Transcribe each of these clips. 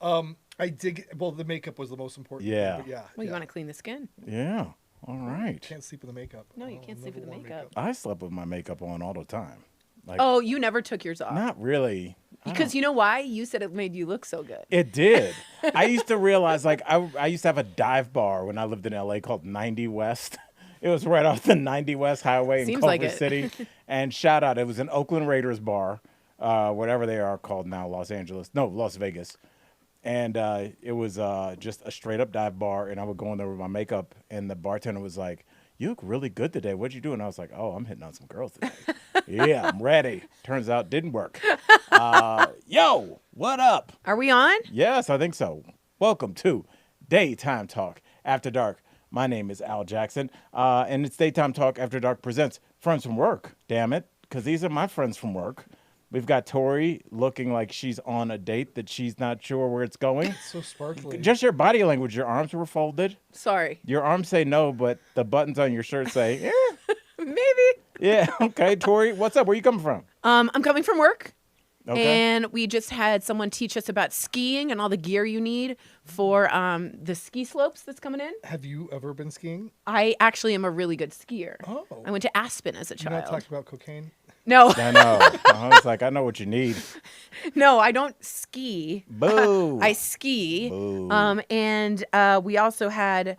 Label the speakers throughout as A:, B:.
A: I did. Well, the makeup was the most important.
B: Yeah.
A: But yeah.
C: Well, you
A: yeah.
C: want to clean the skin.
B: Yeah. All right.
A: Can't sleep with the makeup.
C: No, you
A: I'll
C: can't sleep with
A: never
C: the
A: wear
C: makeup.
B: I slept with my makeup on all the time. Like,
C: Oh, you never took yours off.
B: not really.
C: Because you know why? You said it made you look so good.
B: It did. I used to realize, like, I used to have a dive bar when I lived in LA called 90 West. It was right off the 90 West Highway in
C: Seems
B: Culver
C: like it.
B: City. And shout out, it was an Oakland Raiders bar, whatever they are called now, Las Vegas. And it was just a straight up dive bar. And I would go in there with my makeup. And the bartender was like, "You look really good today. What'd you do?" And I was like, "Oh, I'm hitting on some girls today." Yeah, I'm ready. Turns out didn't work. Yo, what up?
C: Are we on?
B: Yes, I think so. Welcome to Daytime Talk After Dark. My name is Al Jackson, and it's Daytime Talk After Dark presents Friends from Work. Damn it, because these are my friends from work. We've got Tory looking like she's on a date that she's not sure where it's going.
A: It's so sparkly.
B: Just your body language. Your arms were folded.
C: Sorry.
B: Your arms say no, but the buttons on your shirt say, eh.
C: Maybe.
B: Yeah, okay. Tori, what's up? Where you coming from?
C: I'm coming from work.
B: Okay.
C: And we just had someone teach us about skiing and all the gear you need for the ski slopes that's coming in.
A: Have you ever been skiing?
C: I actually am a really good skier.
A: Oh.
C: I went to Aspen as a
A: You're not
C: child.
A: talking about cocaine?
C: No,
B: I know. I was like, I know what you need.
C: no, I don't ski.
B: Boo.
C: I ski.
B: Boo.
C: And we also had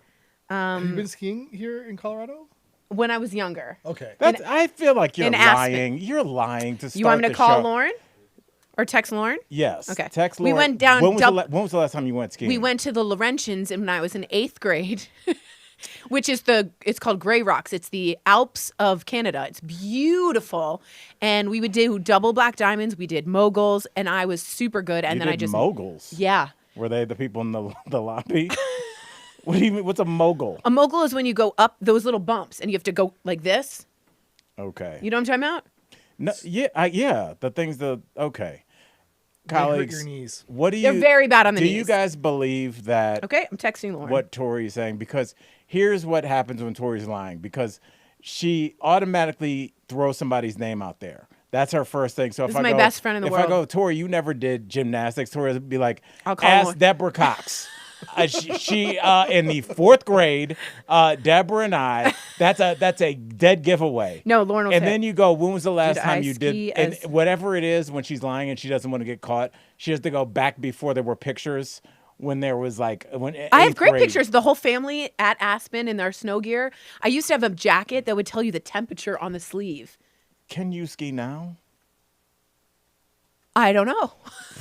A: Have you been skiing here in Colorado?
C: when I was younger.
A: Okay.
B: That's, I feel like you're
C: in Aspen.
B: lying. You're lying to start
C: You want me to
B: the
C: call
B: show.
C: Lauren or text Lauren?
B: Yes.
C: Okay.
B: Text
C: We
B: Lauren.
C: went down
B: When was the last time you went skiing?
C: We went to the Laurentians when I was in 8th grade, which is it's called Grey Rocks. It's the Alps of Canada. It's beautiful. And we would do double black diamonds. We did moguls, and I was super good. And
B: You
C: then
B: did
C: I just
B: moguls.
C: Yeah.
B: Were they the people in the lobby? What do you mean? What's a mogul?
C: A mogul is when you go up those little bumps and you have to go like this.
B: Okay.
C: You know what I'm talking about?
B: No, yeah. The things okay.
A: They hurt
B: Colleagues,
A: your knees.
B: what do you?
C: They're very bad on the
B: do
C: knees.
B: you guys believe that?
C: Okay, I'm texting Lauren.
B: What Tori is saying, because here's what happens when Tori's lying, because she automatically throws somebody's name out there. That's her first thing. So
C: This
B: if
C: is
B: I
C: my best friend in the
B: if
C: world.
B: I go, "Tori, you never did gymnastics," Tori would be like,
C: I'll call
B: "Ask
C: Lauren.
B: Deborah Cox." She in the 4th grade, Deborah and I. That's a dead giveaway.
C: No, Lauren will
B: And
C: say,
B: then you go, "When was the last
C: Did
B: time
C: I
B: you
C: ski
B: did?" And
C: as-
B: whatever it is, when she's lying and she doesn't want to get caught, she has to go back before there were pictures. When there was when
C: I have
B: 8th
C: great
B: grade.
C: pictures. The whole family at Aspen in their snow gear. I used to have a jacket that would tell you the temperature on the sleeve.
B: Can you ski now?
C: I don't know.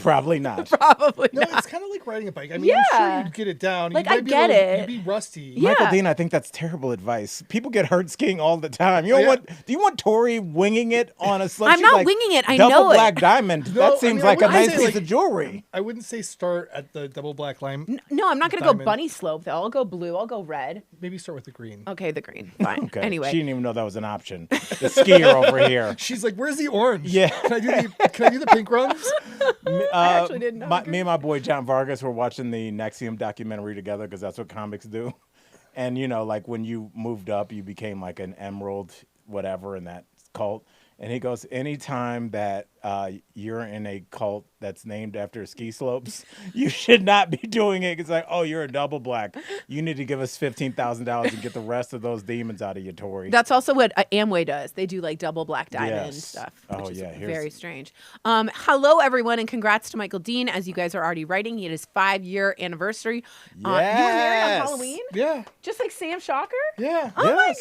B: Probably not.
C: Probably
A: No,
C: not.
A: it's kind of like riding a bike. I mean, I'm
C: Yeah.
A: sure you'd get it down.
C: Like,
A: you might
C: I
A: be
C: get it.
A: You'd be rusty.
C: Yeah.
B: Michael Dean, I think that's terrible advice. People get hurt skiing all the time. You don't
A: Yeah.
B: want? Do you want Tori winging it on a slope?
C: I'm
B: She's
C: not
B: like,
C: winging it. I
B: double
C: know it.
B: black diamond.
A: No,
B: that
A: I
B: seems
A: mean, I
B: like a
A: wouldn't
B: nice
A: say,
B: piece
A: like-
B: of jewelry.
A: I wouldn't say start at the double black line.
C: No, I'm not going to go
A: Diamond.
C: bunny slope, though. I'll go blue. I'll go red.
A: Maybe start with the green.
C: Okay, the green. Fine.
B: Okay.
C: Anyway.
B: She didn't even know that was an option. The skier over here.
A: She's like, "Where's the orange?
B: Yeah.
A: Can I do the pink runs?"
C: I actually didn't know.
B: Me and my boy John Vargas were watching the Nexium documentary together because that's what comics do. And like when you moved up, you became like an emerald, whatever, in that cult. And he goes, anytime that you're in a cult that's named after ski slopes, you should not be doing it. It's like, oh, you're a double black. You need to give us $15,000 and get the rest of those demons out of you, Tory.
C: That's also what Amway does. They do like double black diamond
B: Yes.
C: stuff,
B: Oh,
C: which is
B: yeah, here's-
C: very strange. Hello, everyone, and congrats to Michael Dean. As you guys are already writing, he had his 5-year anniversary. You were married on
B: Yes.
C: Halloween?
A: Yeah.
C: Just like Sam Shocker?
A: Yeah.
C: Oh, my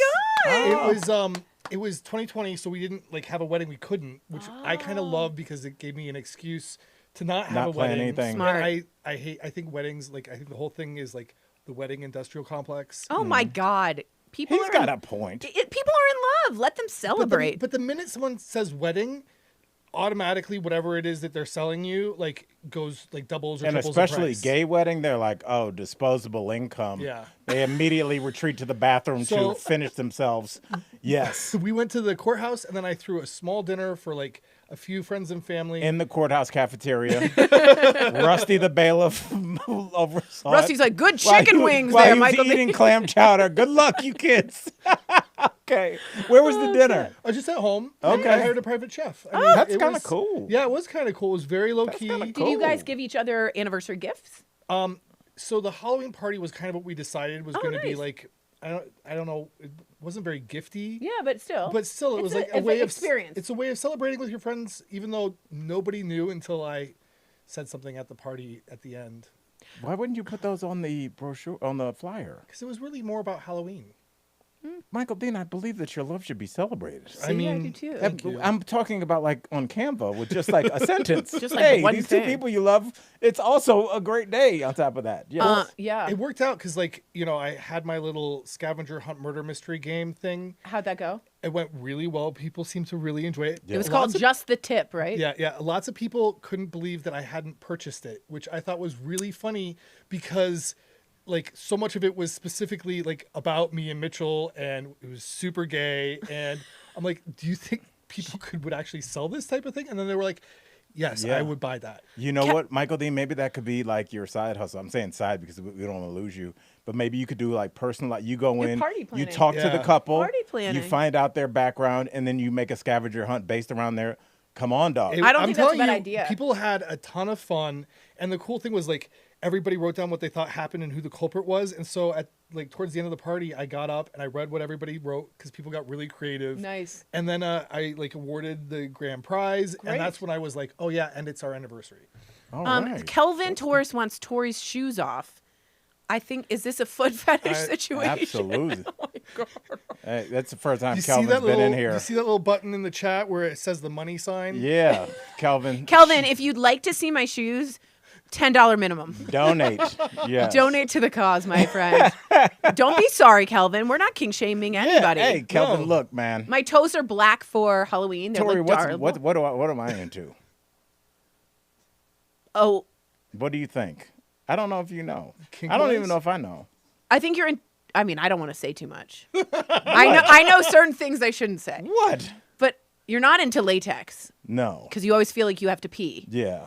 B: Yes.
C: God.
A: It was 2020, so we didn't have a wedding. We couldn't, which I kind of love because it gave me an excuse to not have
B: Not
A: a
B: plan
A: wedding.
B: anything.
C: Smart.
A: I think weddings, I think the whole thing is like the wedding industrial complex.
C: Oh, my God. People
B: He's
C: are
B: got a point.
C: People are in love. Let them celebrate.
A: But the minute someone says wedding, automatically whatever it is that they're selling you goes doubles or
B: And
A: triples in
B: especially
A: price.
B: gay wedding, they're like, oh, disposable income.
A: Yeah.
B: They immediately retreat to the bathroom
A: So-
B: to finish themselves. Yes.
A: We went to the courthouse and then I threw a small dinner for a few friends and family.
B: In the courthouse cafeteria. Rusty the bailiff oversaw
C: Rusty's
B: it.
C: like, good
B: While
C: chicken
B: he-
C: wings
B: while
C: there,
B: he was
C: Michael
B: eating
C: Dean.
B: clam chowder. Good luck, you kids. Okay. Where was the dinner?
A: I was just at home.
B: Okay.
A: I hired a private chef. I mean,
B: That's
A: it
B: kind
A: was-
B: of cool.
A: Yeah, it was kind of cool. It was very low key.
B: kinda
C: Did you guys
B: Cool.
C: give each other anniversary gifts?
A: So the Halloween party was kind of what we decided was going to be
C: nice.
A: like. I don't know. It wasn't very gifty.
C: Yeah, but still.
A: But still, it
C: It's
A: was
C: a-
A: like a
C: it's
A: way
C: an
A: of
C: experience.
A: It's a way of celebrating with your friends, even though nobody knew until I said something at the party at the end.
B: Why wouldn't you put those on the brochure, on the flyer?
A: Because it was really more about Halloween.
B: Michael Dean, I believe that your love should be celebrated.
C: See, I do too.
B: I'm talking about like on Canva with just like a sentence.
C: Just like
B: hey,
C: one
B: these
C: thing.
B: two people you love, it's also a great day on top of that. Yes.
C: Yeah.
A: It worked out because, like, I had my little scavenger hunt murder mystery game thing.
C: How'd that go?
A: It went really well. People seemed to really enjoy it.
C: It was called Just the Tip, right?
A: Yeah. Lots of people couldn't believe that I hadn't purchased it, which I thought was really funny because, like, so much of it was specifically like about me and Mitchell, and it was super gay. And I'm like, do you think people would actually sell this type of thing? And then they were like, yes,
B: Yeah.
A: I would buy that.
B: You know what, Michael Dean? Maybe that could be like your side hustle. I'm saying side because we don't want to lose you. But maybe you could do like personal. Like you go
C: You're
B: in,
C: party
B: you
C: planning.
B: talk to the
A: Yeah.
B: couple,
C: Party planning.
B: you find out their background, and then you make a scavenger hunt based around their. Come on, dog.
C: I don't
A: I'm
C: think that's a
A: telling
C: bad
A: you,
C: idea.
A: People had a ton of fun, and the cool thing was like everybody wrote down what they thought happened and who the culprit was. And so at like towards the end of the party, I got up and I read what everybody wrote because people got really creative.
C: Nice.
A: And then I like awarded the grand prize,
C: Great.
A: and that's when I was like, oh yeah, and it's our anniversary.
B: All right.
C: Kelvin Torres wants Tory's shoes off. I think, is this a foot fetish situation?
B: Absolutely.
C: Oh my God.
B: Hey, that's the first time
A: You see
B: Calvin's
A: that
B: been
A: little?
B: in here.
A: You see that little button in the chat where it says the money sign?
B: Yeah, Calvin.
C: Kelvin, if you'd like to see my shoes, $10 minimum.
B: Donate. Yeah.
C: Donate to the cause, my friend. Don't be sorry, Kelvin. We're not king shaming anybody.
B: Hey, Calvin,
A: No.
B: look, man.
C: My toes are black for Halloween. They're
B: Tory,
C: like dark.
B: what am I into?
C: Oh,
B: What do you think? I don't know if you know.
A: Kink
B: I don't
A: wise?
B: even know if I know.
C: I think you're in. I mean, I don't want to say too much. I know certain things I shouldn't say,
B: What?
C: but you're not into latex
B: No.
C: because you always feel like you have to pee.
B: Yeah.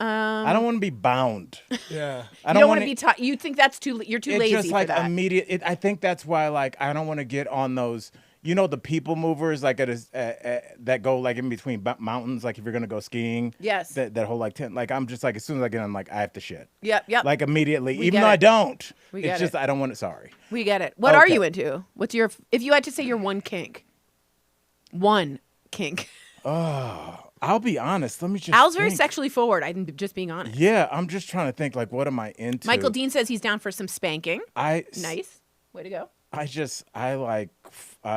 B: I don't want to be bound.
A: Yeah.
B: I
C: You don't want
B: wanna-
C: to be taught. You think that's too. You're too
B: It's
C: lazy
B: just like
C: for that.
B: immediate. I think that's why, like, I don't want to get on those. You know, the people movers, like that go like in between mountains. Like if you're gonna go skiing.
C: Yes.
B: That whole like tent. Like I'm just like as soon as I get on, like I have to shit.
C: Yep.
B: Like immediately,
C: We
B: even
C: get
B: though I
C: it.
B: don't.
C: We
B: It's
C: get
B: just
C: it.
B: I don't want it. Sorry.
C: We get it. What are
B: Okay.
C: you into? What's your? If you had to say your one kink. One kink.
B: I'll be honest. Let me just.
C: Al's very
B: think.
C: sexually forward. I'm just being honest.
B: Yeah, I'm just trying to think. Like, what am I into?
C: Michael Dean says he's down for some spanking. Nice. Way to go.
B: I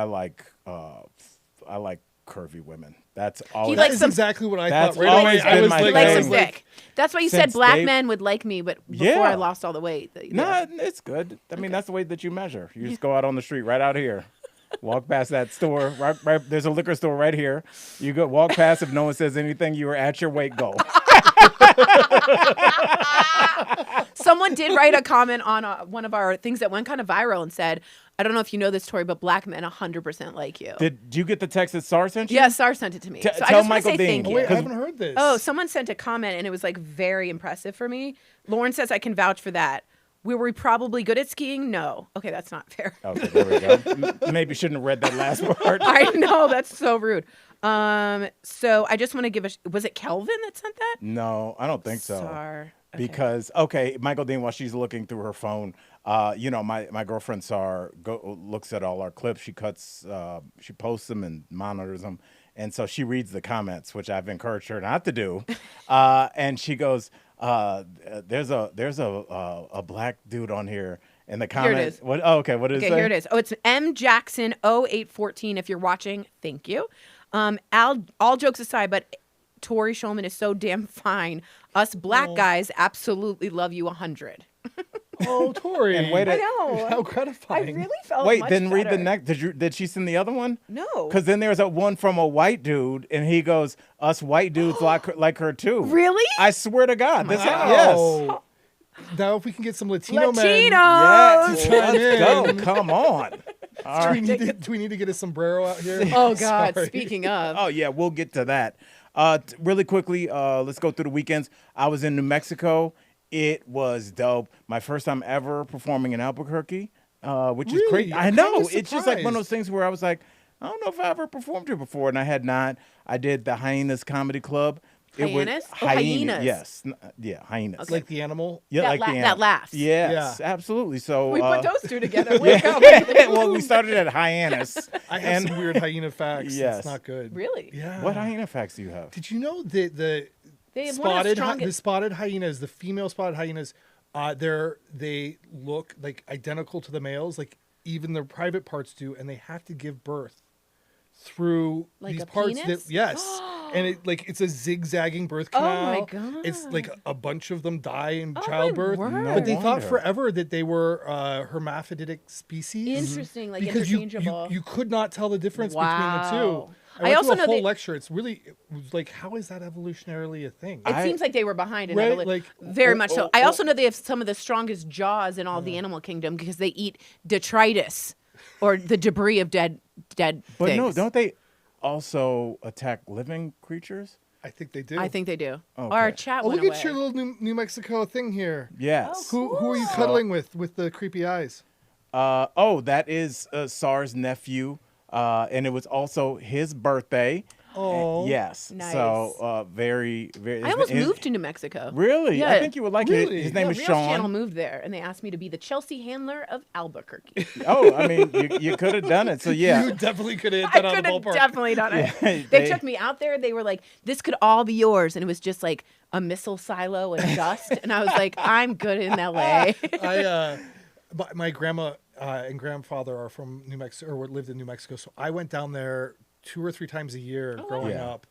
B: like curvy women. That's all.
C: He
A: That
C: likes
A: is
C: some-
A: exactly what I
B: That's
A: thought right away.
B: always
A: I
B: been
A: was
B: my
C: He
A: like,
C: likes
B: thing.
A: I
C: him
A: was like,
C: thick. That's why you said
B: Since
C: black
B: they-
C: men would like me, but before
B: Yeah.
C: I lost all the weight.
B: Nah, it's good. I mean, that's the way that you measure. You just go out on the street right out here. Walk past that store. Right. There's a liquor store right here. You go walk past. If no one says anything, you are at your weight goal.
C: Someone did write a comment on one of our things that went kind of viral and said, I don't know if you know this, Tory, but black men 100% like you.
B: Did you get the text that SAR sent you?
C: Yeah, Sar sent it to me.
B: T-
C: so I
B: tell
C: just want to
B: Michael
C: say
B: Dean.
C: thank
A: oh,
C: you.
A: wait, I haven't heard this.
C: Oh, someone sent a comment and it was like very impressive for me. Lauren says I can vouch for that. Were we probably good at skiing? No. Okay, that's not fair.
B: Okay, there we go. Maybe shouldn't have read that last part.
C: I know, that's so rude. So I just want to give was it Kelvin that sent that?
B: No, I don't think so.
C: Sar. Okay.
B: Because Michael Dean, while she's looking through her phone, my girlfriend Sar looks at all our clips. She she posts them and monitors them, and so she reads the comments, which I've encouraged her not to do. And she goes, "There's a black dude on here." In the comments,
C: Here it is.
B: What? Oh, okay, what did it
C: Okay,
B: say?
C: here it is. Oh, it's M Jackson 0814. If you're watching, thank you. All jokes aside, but Tory Schulman is so damn fine. Us black guys absolutely love you 100.
A: Oh, Tory.
B: And wait
C: I
B: a-
C: know.
A: How
C: I
A: gratifying.
C: really felt
B: Wait,
C: much
B: then read the
C: better.
B: next. Did she send the other one?
C: No.
B: Because then there's a one from a white dude, and he goes, "Us white dudes like her too."
C: Really?
B: I swear to God, this
A: Wow.
B: yes.
A: Now, if we can get some Latino men.
B: Yes,
A: Chime
B: let's go.
A: in.
B: Come on. All
A: Do we,
B: right.
A: do we need to get a sombrero out here?
C: Oh, God.
A: Sorry.
C: Speaking of.
B: Oh yeah, we'll get to that. Really quickly, let's go through the weekends. I was in New Mexico. It was dope. My first time ever performing in Albuquerque. which is
A: Really?
B: great. I
A: I'm
B: know.
A: kinda
B: It's just like one of
A: surprised.
B: those things where I was like, I don't know if I ever performed here before, and I had not. I did the Hyenas Comedy Club.
C: Hyenas? Oh, hyenas.
B: Yes. Yeah, hyenas.
C: Okay.
A: Like the animal.
B: Yeah,
C: That
B: like
C: la-
B: the
C: that
B: animal.
C: laughs.
B: Yes,
A: Yeah.
B: absolutely. So
C: We put those two together.
B: yeah.
C: Wake up.
B: Well, we started at hyenas.
A: I have some weird hyena facts.
B: Yes.
A: It's not good.
C: Really?
A: Yeah.
B: What hyena facts do you have?
A: Did you know that the
C: They have one of the strongest.
A: spotted hyenas, the female spotted hyenas, they look like identical to the males, like even their private parts do, and they have to give birth through
C: Like
A: these
C: a
A: parts
C: penis?
A: that yes, and it's a zigzagging birth
C: Oh
A: canal.
C: my
A: It's like
C: God.
A: a bunch of them die in
C: Oh my
A: childbirth,
C: word.
B: No
A: but they thought
B: wonder.
A: forever that they were hermaphroditic species.
C: Interesting, like
A: Because
C: interchangeable.
A: you could not tell the difference between the two.
C: Wow.
A: I went
C: also
A: to a
C: know
A: whole
C: they-
A: lecture. It was like, how is that evolutionarily a thing?
C: It seems like they were behind in
A: Right,
C: evolution.
A: like-
C: Very much so. I also know they have some of the strongest jaws in all of the animal kingdom because they eat detritus or the debris of dead
B: But
C: things.
B: no, don't they also attack living creatures?
A: I think they do.
C: I think they do.
B: Okay.
C: Our chat
A: Oh,
C: went
A: look
C: away.
A: at your little New Mexico thing here.
B: Yes.
A: Who are you cuddling with the creepy eyes?
B: That is SAR's nephew, and it was also his birthday.
A: Oh,
B: Yes.
C: Nice.
B: So very, very.
C: I almost moved to New Mexico.
B: Really?
C: Yeah.
B: I think you would like it.
A: Really?
B: His name
C: Yeah,
B: is
C: Reels
B: Sean.
C: Channel moved there, and they asked me to be the Chelsea handler of Albuquerque.
B: Oh, I mean, you could have done it. So yeah.
A: You definitely could have hit
C: I
A: that out of
C: could
A: the
C: have
A: ballpark.
C: definitely done it.
B: Yeah,
C: They took me out there. They were like, "This could all be yours," and it was just like a missile silo and dust. And I was like, "I'm good in LA."
A: My grandma and grandfather are from New Mexico, or lived in New Mexico. So I went down there 2 or 3 times a year growing
B: Yeah.
A: up.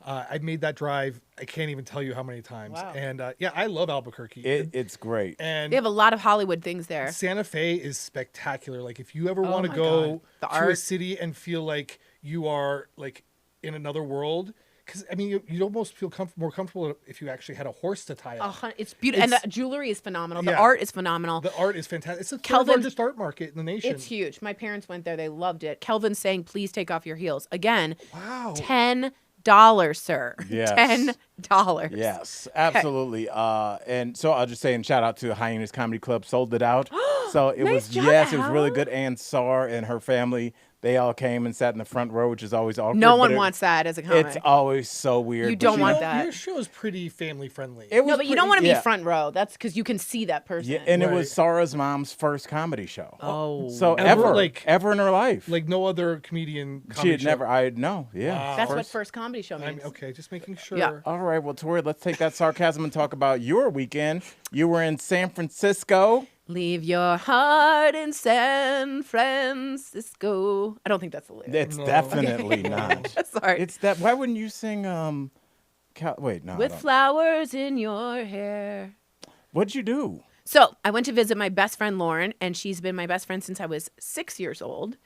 A: I made that drive. I can't even tell you how many times.
C: Wow.
A: And yeah, I love Albuquerque.
B: It's great.
A: and
C: They have a lot of Hollywood things there.
A: Santa Fe is spectacular. Like if you ever
C: Oh
A: want to
C: my
A: go
C: God. The
A: to a
C: art.
A: city and feel like you are like in another world, because I mean you'd almost feel more comfortable if you actually had a horse to tie up.
C: It's beautiful, and
A: It's-
C: the jewelry is phenomenal. The
A: Yeah.
C: art is phenomenal.
A: The art is fantastic. It's the third
C: Kelvin-
A: largest art market in the nation.
C: It's huge. My parents went there; they loved it. Kelvin's saying, "Please take off your heels." Again,
A: Wow.
C: $10, sir.
B: Yes.
C: $10.
B: Yes, absolutely. And so I'll just say, and shout out to Hyenas Comedy Club, sold it out. So it
C: Nice
B: was,
C: job,
B: yes, it was really
C: Al.
B: good. And SAR and her family, they all came and sat in the front row, which is always awkward.
C: No
B: but
C: one wants that as a comic.
B: It's always so weird.
C: You
B: but
C: don't want
B: know,
C: that.
A: Your show is pretty family friendly.
B: It was
C: No, but you don't want to
B: yeah.
C: be front row. That's because you can see that person.
B: Yeah, and it
A: Right.
B: was Sarah's mom's first comedy show.
C: Oh.
B: So
A: Ever,
B: ever in her life.
A: like no other comedian.
B: she
A: comedy
B: had
A: show.
B: never, I know, yeah.
A: Wow.
C: That's what first comedy show
A: I'm
C: means.
A: okay. Just making sure.
C: Yeah.
B: All right, well, Tory, let's take that sarcasm and talk about your weekend. You were in San Francisco.
C: Leave your heart in San Francisco. I don't think that's the lyric.
B: It's
A: No.
B: definitely not.
C: Sorry.
B: It's that. Why wouldn't you sing? Wait, no. I
C: With
B: don't.
C: flowers in your hair.
B: What'd you do?
C: So I went to visit my best friend Lauren, and she's been my best friend since I was 6 years old.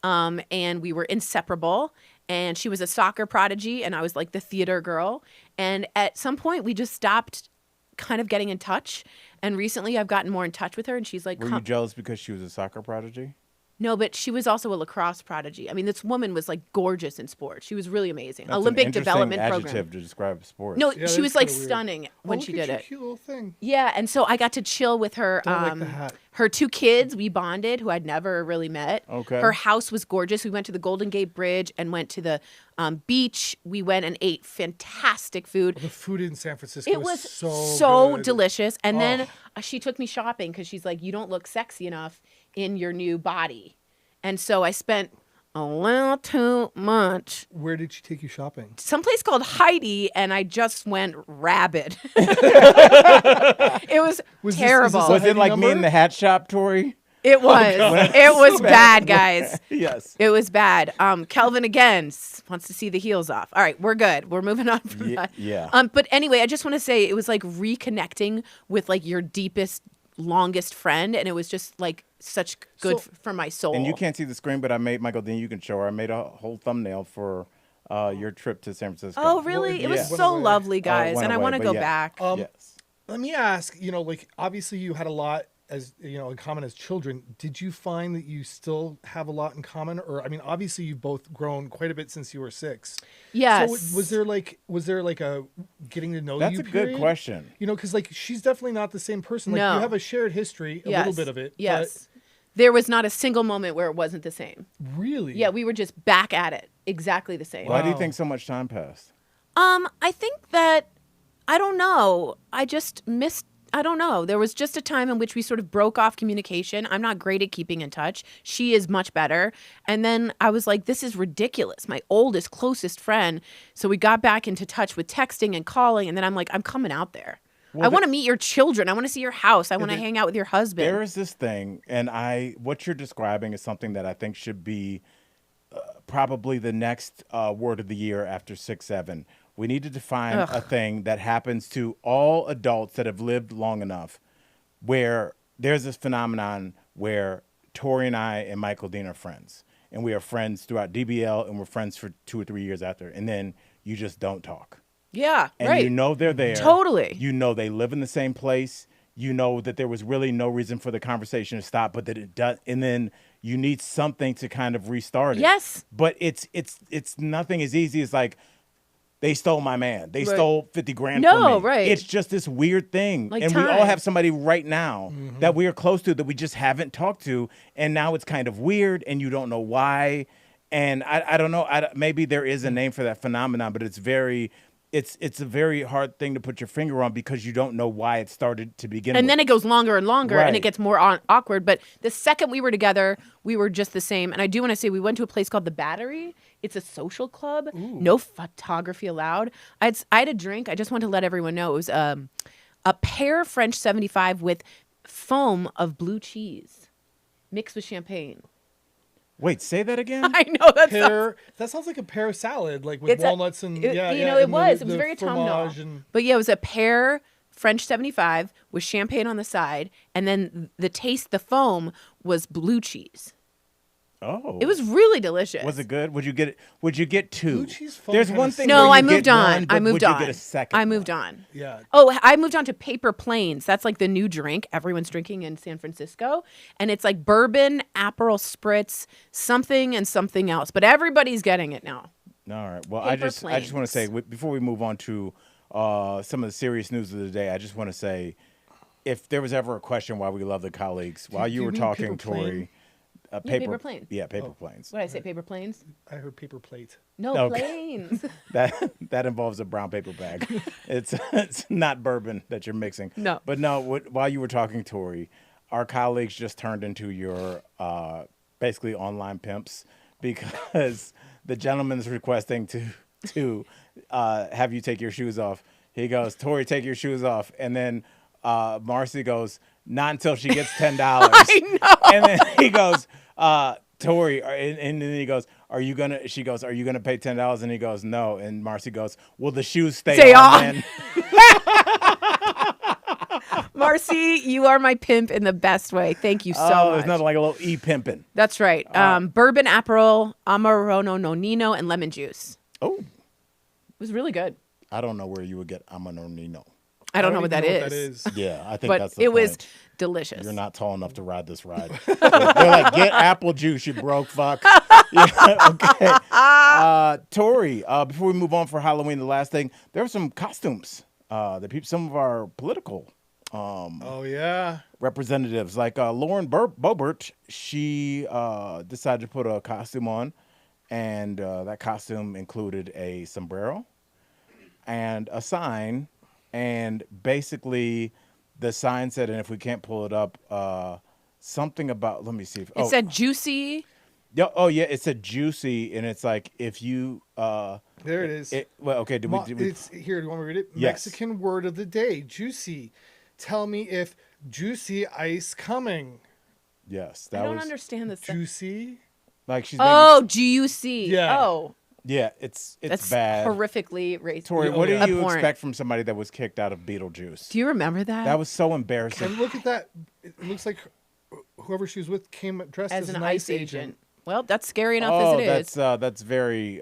C: And we were inseparable. And she was a soccer prodigy, and I was like the theater girl. And at some point, we just stopped kind of getting in touch. And recently, I've gotten more in touch with her, and she's like,
B: Were you jealous because she was a soccer prodigy?
C: No, but she was also a lacrosse prodigy. I mean, this woman was like gorgeous in sports. She was really amazing.
B: That's
C: Olympic
B: an interesting
C: development
B: adjective
C: program.
B: to describe sports.
C: No,
A: Yeah,
C: she
A: that
C: was
A: is
C: like
A: kinda weird.
C: stunning when
A: Oh,
C: she
A: look at
C: did
A: your
C: it.
A: Cute little thing.
C: Yeah, and so I got to chill with her.
A: Don't like the hat.
C: Her 2 kids, we bonded, who I'd never really met.
B: Okay.
C: Her house was gorgeous. We went to the Golden Gate Bridge and went to the beach. We went and ate fantastic food.
A: The food in San Francisco
C: It was
A: so good.
C: delicious. And then
A: Oh.
C: she took me shopping because she's like, you don't look sexy enough in your new body. And so I spent a little too much.
A: Where did she take you shopping?
C: Someplace called Heidi, and I just went rabid. It was,
A: Was this-
C: terrible.
A: is this
B: Was it like me
A: number?
B: in the hat shop, Tory?
C: It was. It was bad, guys.
B: Yes.
C: It was bad. Kelvin again wants to see the heels off. All right, we're good. We're moving on from that.
B: Yeah.
C: But anyway, I just want to say it was like reconnecting with like your deepest, longest friend, and it was just like such good
A: So-
C: for my soul.
B: And you can't see the screen, but I made Michael. Then you can show her. I made a whole thumbnail for your trip to San Francisco.
C: Oh, really? It was
B: Yeah.
C: so
A: away.
C: lovely, guys,
B: went
C: and I
B: away,
C: want to
B: but
C: go
B: yeah.
C: back.
B: Yes.
A: Let me ask, like obviously you had a lot as in common as children. Did you find that you still have a lot in common, or I mean, obviously you've both grown quite a bit since you were 6.
C: Yes.
A: So was there like a getting to know
B: That's
A: you?
B: a good
A: period?
B: question.
A: Because like she's definitely not the same person. Like
C: No.
A: you have a shared history, a
C: Yes.
A: little bit of it.
C: Yes. There was not a single moment where it wasn't the same.
A: Really?
C: Yeah, we were just back at it, exactly the same.
B: Why do you
A: Wow.
B: think so much time passed?
C: I think that I don't know. I just missed. I don't know. There was just a time in which we sort of broke off communication. I'm not great at keeping in touch. She is much better. And then I was like, this is ridiculous. My oldest, closest friend. So we got back into touch with texting and calling. And then I'm like, I'm coming out there. I want to meet your children. I want to see your house. I want to hang out with your husband.
B: There is this thing, and what you're describing is something that I think should be probably the next word of the year after 6-7. We need to define a thing that happens to all adults that have lived long enough, where there's this phenomenon where Tory and I and Michael Dean are friends, and we are friends throughout DBL, and we're friends for 2 or 3 years after, and then you just don't talk.
C: Yeah,
B: And
C: right.
B: you know they're there.
C: Totally.
B: You know they live in the same place. You know that there was really no reason for the conversation to stop, but that it does. And then you need something to kind of restart it.
C: Yes.
B: But it's nothing as easy as like, they stole my man. They
C: Right.
B: stole 50 grand
C: No,
B: from me.
C: right.
B: It's just this weird thing.
C: Like
B: and we all
C: time.
B: have somebody right now that we are close to that we just haven't talked to. And now it's kind of weird and you don't know why. And I don't know. Maybe there is a name for that phenomenon, but it's a very hard thing to put your finger on because you don't know why it started to begin with.
C: And then it goes longer and longer, and
B: Right.
C: it gets more awkward. But the second we were together, we were just the same. And I do want to say we went to a place called The Battery. It's a social club. No photography allowed. I had a drink. I just want to let everyone know. It was a pear French 75 with foam of blue cheese mixed with champagne.
B: Wait, say that again?
C: I know that sounds...
A: Pear. That sounds like a pear salad, like with walnuts and
C: it
A: and
C: was
A: the
C: very autumnal.
A: fromage and
C: But yeah, it was a pear French 75 with champagne on the side, and then the foam was blue cheese.
B: Oh.
C: It was really delicious.
B: Was it good? Would you get two?
A: Blue cheese foam
B: There's
A: kinda
B: one thing.
C: No,
B: where
C: I
B: you
C: moved
B: get
C: on.
B: one, but
C: I moved
B: would
C: on.
B: You get a second
C: I moved
B: one?
C: on.
A: yeah.
C: Oh, I moved on to Paper Planes. That's like the new drink everyone's drinking in San Francisco. And it's like bourbon, Aperol Spritz, something and something else. But everybody's getting it now.
B: All right. Well, I
C: Paper
B: just want to
C: planes.
B: say before we move on to some of the serious news of the day, I just want to say, if there was ever a question why we love the colleagues, while you
A: you
B: were
A: mean
B: talking,
A: paper plane?
B: Tory,
C: Paper plane.
B: Yeah, paper planes.
C: What did I say? Paper Planes?
A: I heard paper plate.
C: No,
B: Okay.
C: planes.
B: That involves a brown paper bag. It's not bourbon that you're mixing.
C: No.
B: But no, while you were talking, Tory, our colleagues just turned into your basically online pimps because the gentleman's requesting to have you take your shoes off. He goes, Tory, take your shoes off. And then Marcy goes, not until she gets $10.
C: I know.
B: And then he goes, Tory, and then he goes, she goes, are you gonna pay $10? And he goes, no. And Marcy goes, will the shoes stay on then?
C: Marcy, you are my pimp in the best way. Thank you so much.
B: There's nothing like a little pimping.
C: That's right. Bourbon, Aperol, Amarone Nonino, and lemon juice.
B: Oh,
C: It was really good.
B: I don't know where you would get Amanonino.
C: I don't know
A: even
C: what that
A: know
C: is.
A: What that is.
B: Yeah, I think
C: But
B: that's the
C: it
B: point.
C: was delicious.
B: You're not tall enough to ride this ride. They're like, get apple juice, you broke fuck. Yeah, okay. Tory, before we move on for Halloween, the last thing, there are some costumes that some of our political
A: Oh yeah.
B: representatives, like Lauren Boebert, she decided to put a costume on, and that costume included a sombrero and a sign, and basically the sign said, and if we can't pull it up, something about, let me see.
C: It said juicy.
B: Yeah, oh yeah, it said juicy, and it's like if you
A: There it is.
B: well, okay, did we
A: It's here. Do you want me to read it?
B: Yes.
A: Mexican word of the day: juicy. Tell me if juicy ice coming.
B: yes,
C: I
B: that
C: don't
B: was
C: understand this.
A: Juicy.
B: like she's
C: Oh, G-U-C.
A: Yeah.
C: Oh,
B: yeah, it's
C: that's
B: bad.
C: horrifically racist.
B: Tory, what do you
C: Abhorrent.
B: expect from somebody that was kicked out of Beetlejuice?
C: Do you remember that?
B: That was so embarrassing.
A: And look at that. It looks like whoever she was with came dressed
C: as
A: as
C: an ICE agent. Well, that's scary enough as
B: Oh,
C: it is.
B: that's very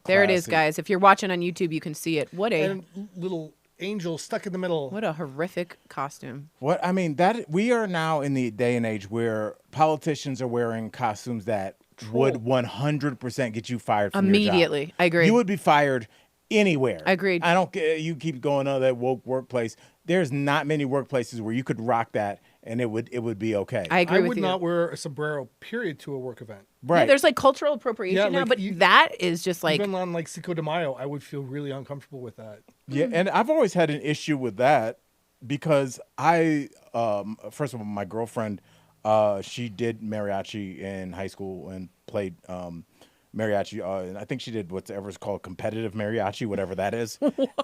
C: There it is,
B: classy.
C: guys. If you're watching on YouTube, you can see it. What a
A: And little angel stuck in the middle.
C: what a horrific costume.
B: What I mean, that we are now in the day and age where politicians are wearing costumes that would 100% get you fired from your job.
C: Immediately. I agree.
B: You would be fired anywhere.
C: Agreed.
B: I don't care. You keep going on that woke workplace. There's not many workplaces where you could rock that and it would be okay.
C: I agree
A: I
C: with
A: would
C: you.
A: not wear a sombrero, period, to a work event.
B: Right.
C: Yeah, there's like cultural appropriation
A: Yeah,
C: now,
A: like
C: but that is just like
A: Even on like Cinco de Mayo, I would feel really uncomfortable with that.
B: Yeah, and I've always had an issue with that because first of all, my girlfriend, she did mariachi in high school and played mariachi. And I think she did whatever's called competitive mariachi, whatever that is.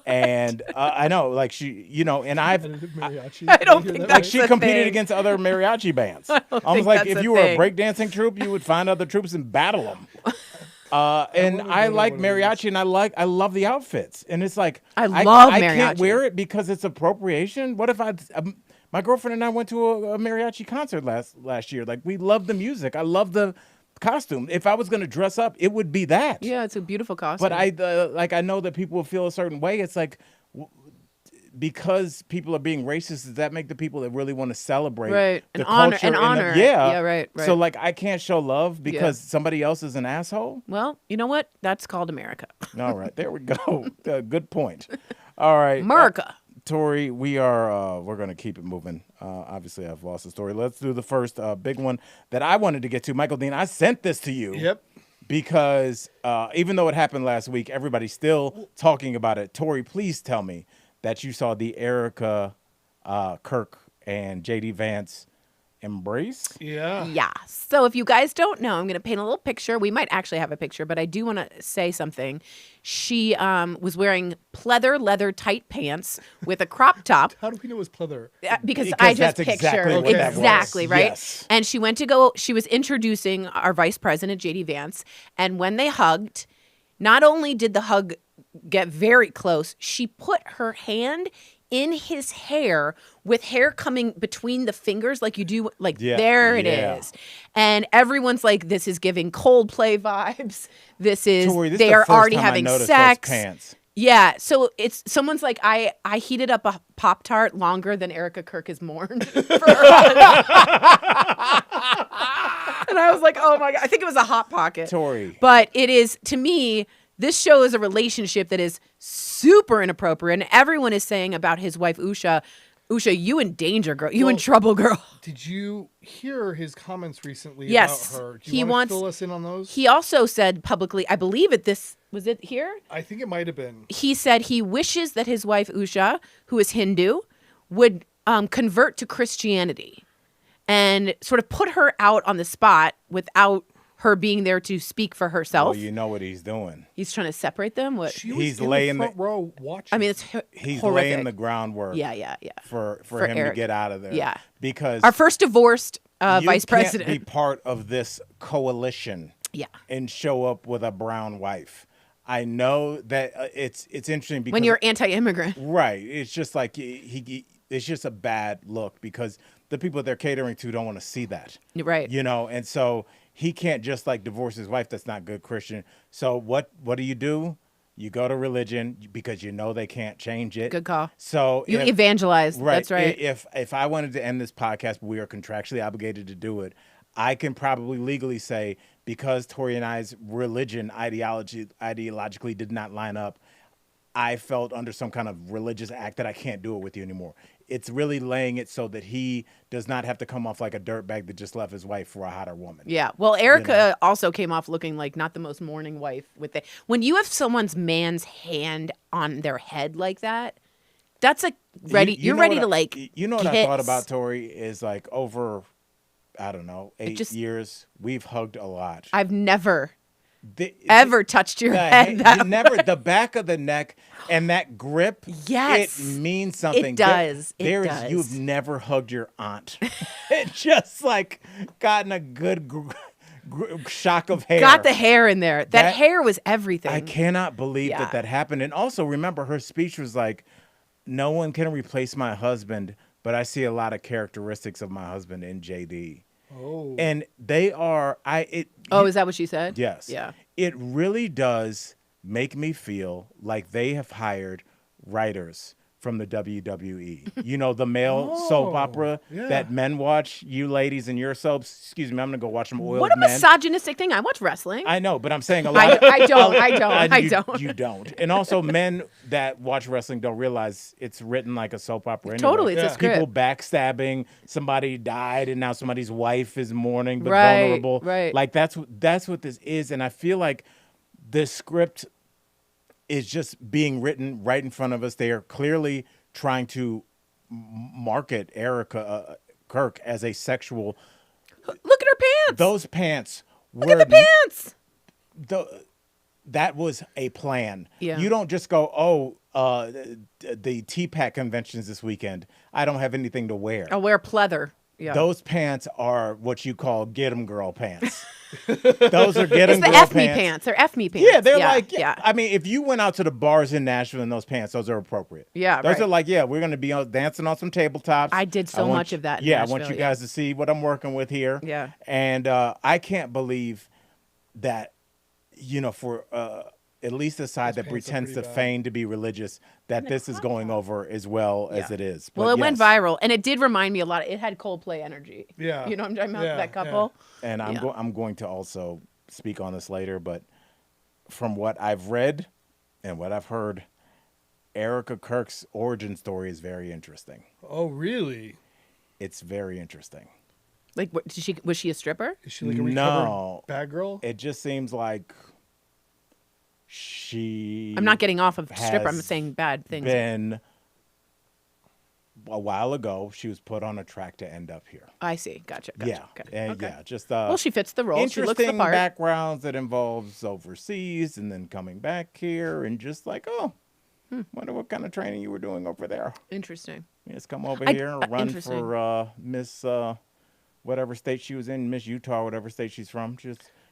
B: And I know, like and
A: Competitive mariachi.
C: I don't
A: Did
C: think
A: hear that
C: that's
B: like
A: right?
B: she
C: a
B: competed
C: thing.
B: against other mariachi bands. Almost
C: think
B: like
C: that's
B: if
C: a
B: you were a
C: thing.
B: breakdancing troupe, you would find other troops and battle them. And
A: wanna
B: I
A: go to
B: like
A: one of these.
B: mariachi, and I love the outfits, and it's like
C: I love
B: I can't
C: mariachi.
B: wear it because it's appropriation. What if my girlfriend and I went to a mariachi concert last year. Like, we love the music. I love the costume. If I was going to dress up, it would be that.
C: Yeah, it's a beautiful costume.
B: But I know that people will feel a certain way. It's like, because people are being racist, does that make the people that really want to celebrate
C: Right.
B: the
C: An honor-
B: culture?
C: an
B: and the-
C: honor.
B: yeah.
C: Yeah, right,
B: So,
C: right.
B: like, I can't show love because somebody else is an asshole?
C: Well, you know what? That's called America.
B: All right. There we go. Good point. All right.
C: America.
B: Tori, we're going to keep it moving. Obviously, I've lost the story. Let's do the first big one that I wanted to get to. Michael Dean, I sent this to you.
A: Yep.
B: Because even though it happened last week, everybody's still talking about it. Tori, please tell me that you saw the Erika, Kirk, and JD Vance embrace.
A: Yeah.
C: Yeah. So if you guys don't know, I'm going to paint a little picture. We might actually have a picture, but I do want to say something. She was wearing pleather leather tight pants with a crop top.
A: How do we know it was pleather?
C: Because
B: Because
C: I just
B: that's
C: picture
B: exactly
A: what that was.
C: exactly right.
B: Yes.
C: And she went to she was introducing our vice president JD Vance, and when they hugged, not only did the hug get very close, she put her hand in his hair with hair coming between the fingers like you do, like there it is. And everyone's like, this is giving Coldplay vibes. This is
B: Tori, this
C: they
B: is the
C: are
B: first
C: already
B: time I
C: having
B: noticed
C: sex.
B: those pants.
C: Yeah, so it's someone's like, I heated up a Pop-Tart longer than Erika Kirk is mourned for her. And I was like, oh my God, I think it was a Hot Pocket.
B: Tori.
C: But it is, to me, this show is a relationship that is super inappropriate. And everyone is saying about his wife, Usha, you in danger, girl. You in trouble, girl.
A: Did you hear his comments recently
C: Yes.
A: about her? Do
C: He
A: you want
C: wants-
A: to fill us in on those?
C: He also said publicly, I believe was it here?
A: I think it might have been.
C: He said he wishes that his wife Usha, who is Hindu, would convert to Christianity and sort of put her out on the spot without her being there to speak for herself.
B: Well, you know what he's doing.
C: He's trying to separate them. What?
A: She was
B: He's
A: in
B: laying
A: the front row watching.
C: I mean, it's
B: He's
C: horrific.
B: laying the groundwork
C: Yeah.
B: for
C: For
B: him
C: Eric.
B: to get out of there.
C: Yeah.
B: Because
C: Our first divorced
B: you
C: vice
B: can't
C: president.
B: be part of this coalition
C: Yeah.
B: and show up with a brown wife. I know that it's interesting because
C: When you're anti-immigrant.
B: right, it's just like it's just a bad look because the people they're catering to don't want to see that.
C: Right.
B: You know, and so he can't just like divorce his wife. That's not good Christian. So what do? You go to religion because you know they can't change it.
C: Good call.
B: So
C: You
B: if-
C: evangelize.
B: Right.
C: That's right.
B: If I wanted to end this podcast, but we are contractually obligated to do it, I can probably legally say because Tori and I's religion ideologically did not line up, I felt under some kind of religious act that I can't do it with you anymore. It's really laying it so that he does not have to come off like a dirtbag that just left his wife for a hotter woman.
C: Yeah. Well, Erika also came off looking like not the most mourning wife when you have someone's man's hand on their head like that, that's like ready.
B: You
C: You're
B: know
C: ready
B: what
C: to like.
B: You know what I thought
C: kiss.
B: about Tori is like over, I don't know, 8
C: just-
B: years, we've hugged a lot.
C: I've never
B: The-
C: ever touched your head. That
B: you never the back of the neck and that grip.
C: Yes.
B: it means something.
C: It does. It
B: There is
C: does.
B: you've never hugged your aunt. It just like gotten a good shock of hair.
C: got the hair in there. That
B: That-
C: hair was everything.
B: I cannot believe
C: Yeah.
B: that happened. And also remember, her speech was like, "No one can replace my husband, but I see a lot of characteristics of my husband in JD."
A: Oh.
B: And they are
C: Is that what she said?
B: Yes.
C: Yeah.
B: It really does make me feel like they have hired writers from the WWE. You know, the male soap opera
A: yeah.
B: that men watch. You ladies and your soaps. Excuse me, I'm gonna go watch some oiled
C: What a
B: men.
C: misogynistic thing. I watch wrestling.
B: I know, but I'm saying a lot.
C: I don't.
B: You don't. And also, men that watch wrestling don't realize it's written like a soap opera. Anyway.
C: Totally, it's a
A: Yeah.
C: script.
B: People backstabbing. Somebody died, and now somebody's wife is mourning but
C: Right,
B: vulnerable.
C: right.
B: Like that's what this is, and I feel like the script is just being written right in front of us. They are clearly trying to market Erika Kirk as a sexual.
C: Look at her pants.
B: Those pants.
C: Look at the pants.
B: That was a plan.
C: Yeah.
B: You don't just go, the TPAC convention's this weekend. I don't have anything to wear.
C: I'll wear pleather. Yeah.
B: Those pants are what you call get 'em girl pants. Those are get 'em
C: It's the
B: girl
C: F me
B: pants.
C: pants. They're F me pants.
B: Yeah, they're
C: yeah.
B: I mean, if you went out to the bars in Nashville in those pants, those are appropriate.
C: Yeah,
B: those
C: right.
B: are like, we're going to be dancing on some tabletops.
C: I did so much of that in
B: Yeah, I want
C: Nashville,
B: you guys to see what I'm working with here.
C: Yeah.
B: And I can't believe that, for at least the side that
A: pants are
B: pretends to
A: pretty bad.
B: feign to be religious, that this is going over as well as it is.
C: Well,
B: But
C: it went
B: yes.
C: viral, and it did remind me a lot. It had Coldplay energy.
A: Yeah.
C: You know what I'm talking about?
A: Yeah,
C: That couple.
B: And I'm going to also speak on this later, but from what I've read and what I've heard, Erika Kirk's origin story is very interesting.
A: Oh, really?
B: It's very interesting.
C: Like, what, was she a stripper?
A: Is she like a recovered
B: No.
A: bad girl?
B: It just seems like she
C: I'm not getting off of stripper. I'm
B: has
C: saying bad things.
B: been a while ago, she was put on a track to end up here.
C: I see. Gotcha.
B: Yeah.
C: Okay.
B: And
C: Okay.
B: yeah, just
C: Well, she fits the role. She looks the
B: interesting
C: part.
B: backgrounds that involves overseas and then coming back here and just like, wonder what kind of training you were doing over there.
C: Interesting.
B: Just come over
C: I-
B: here and run
C: interesting.
B: for Miss whatever state she was in, Miss Utah, whatever state she's from.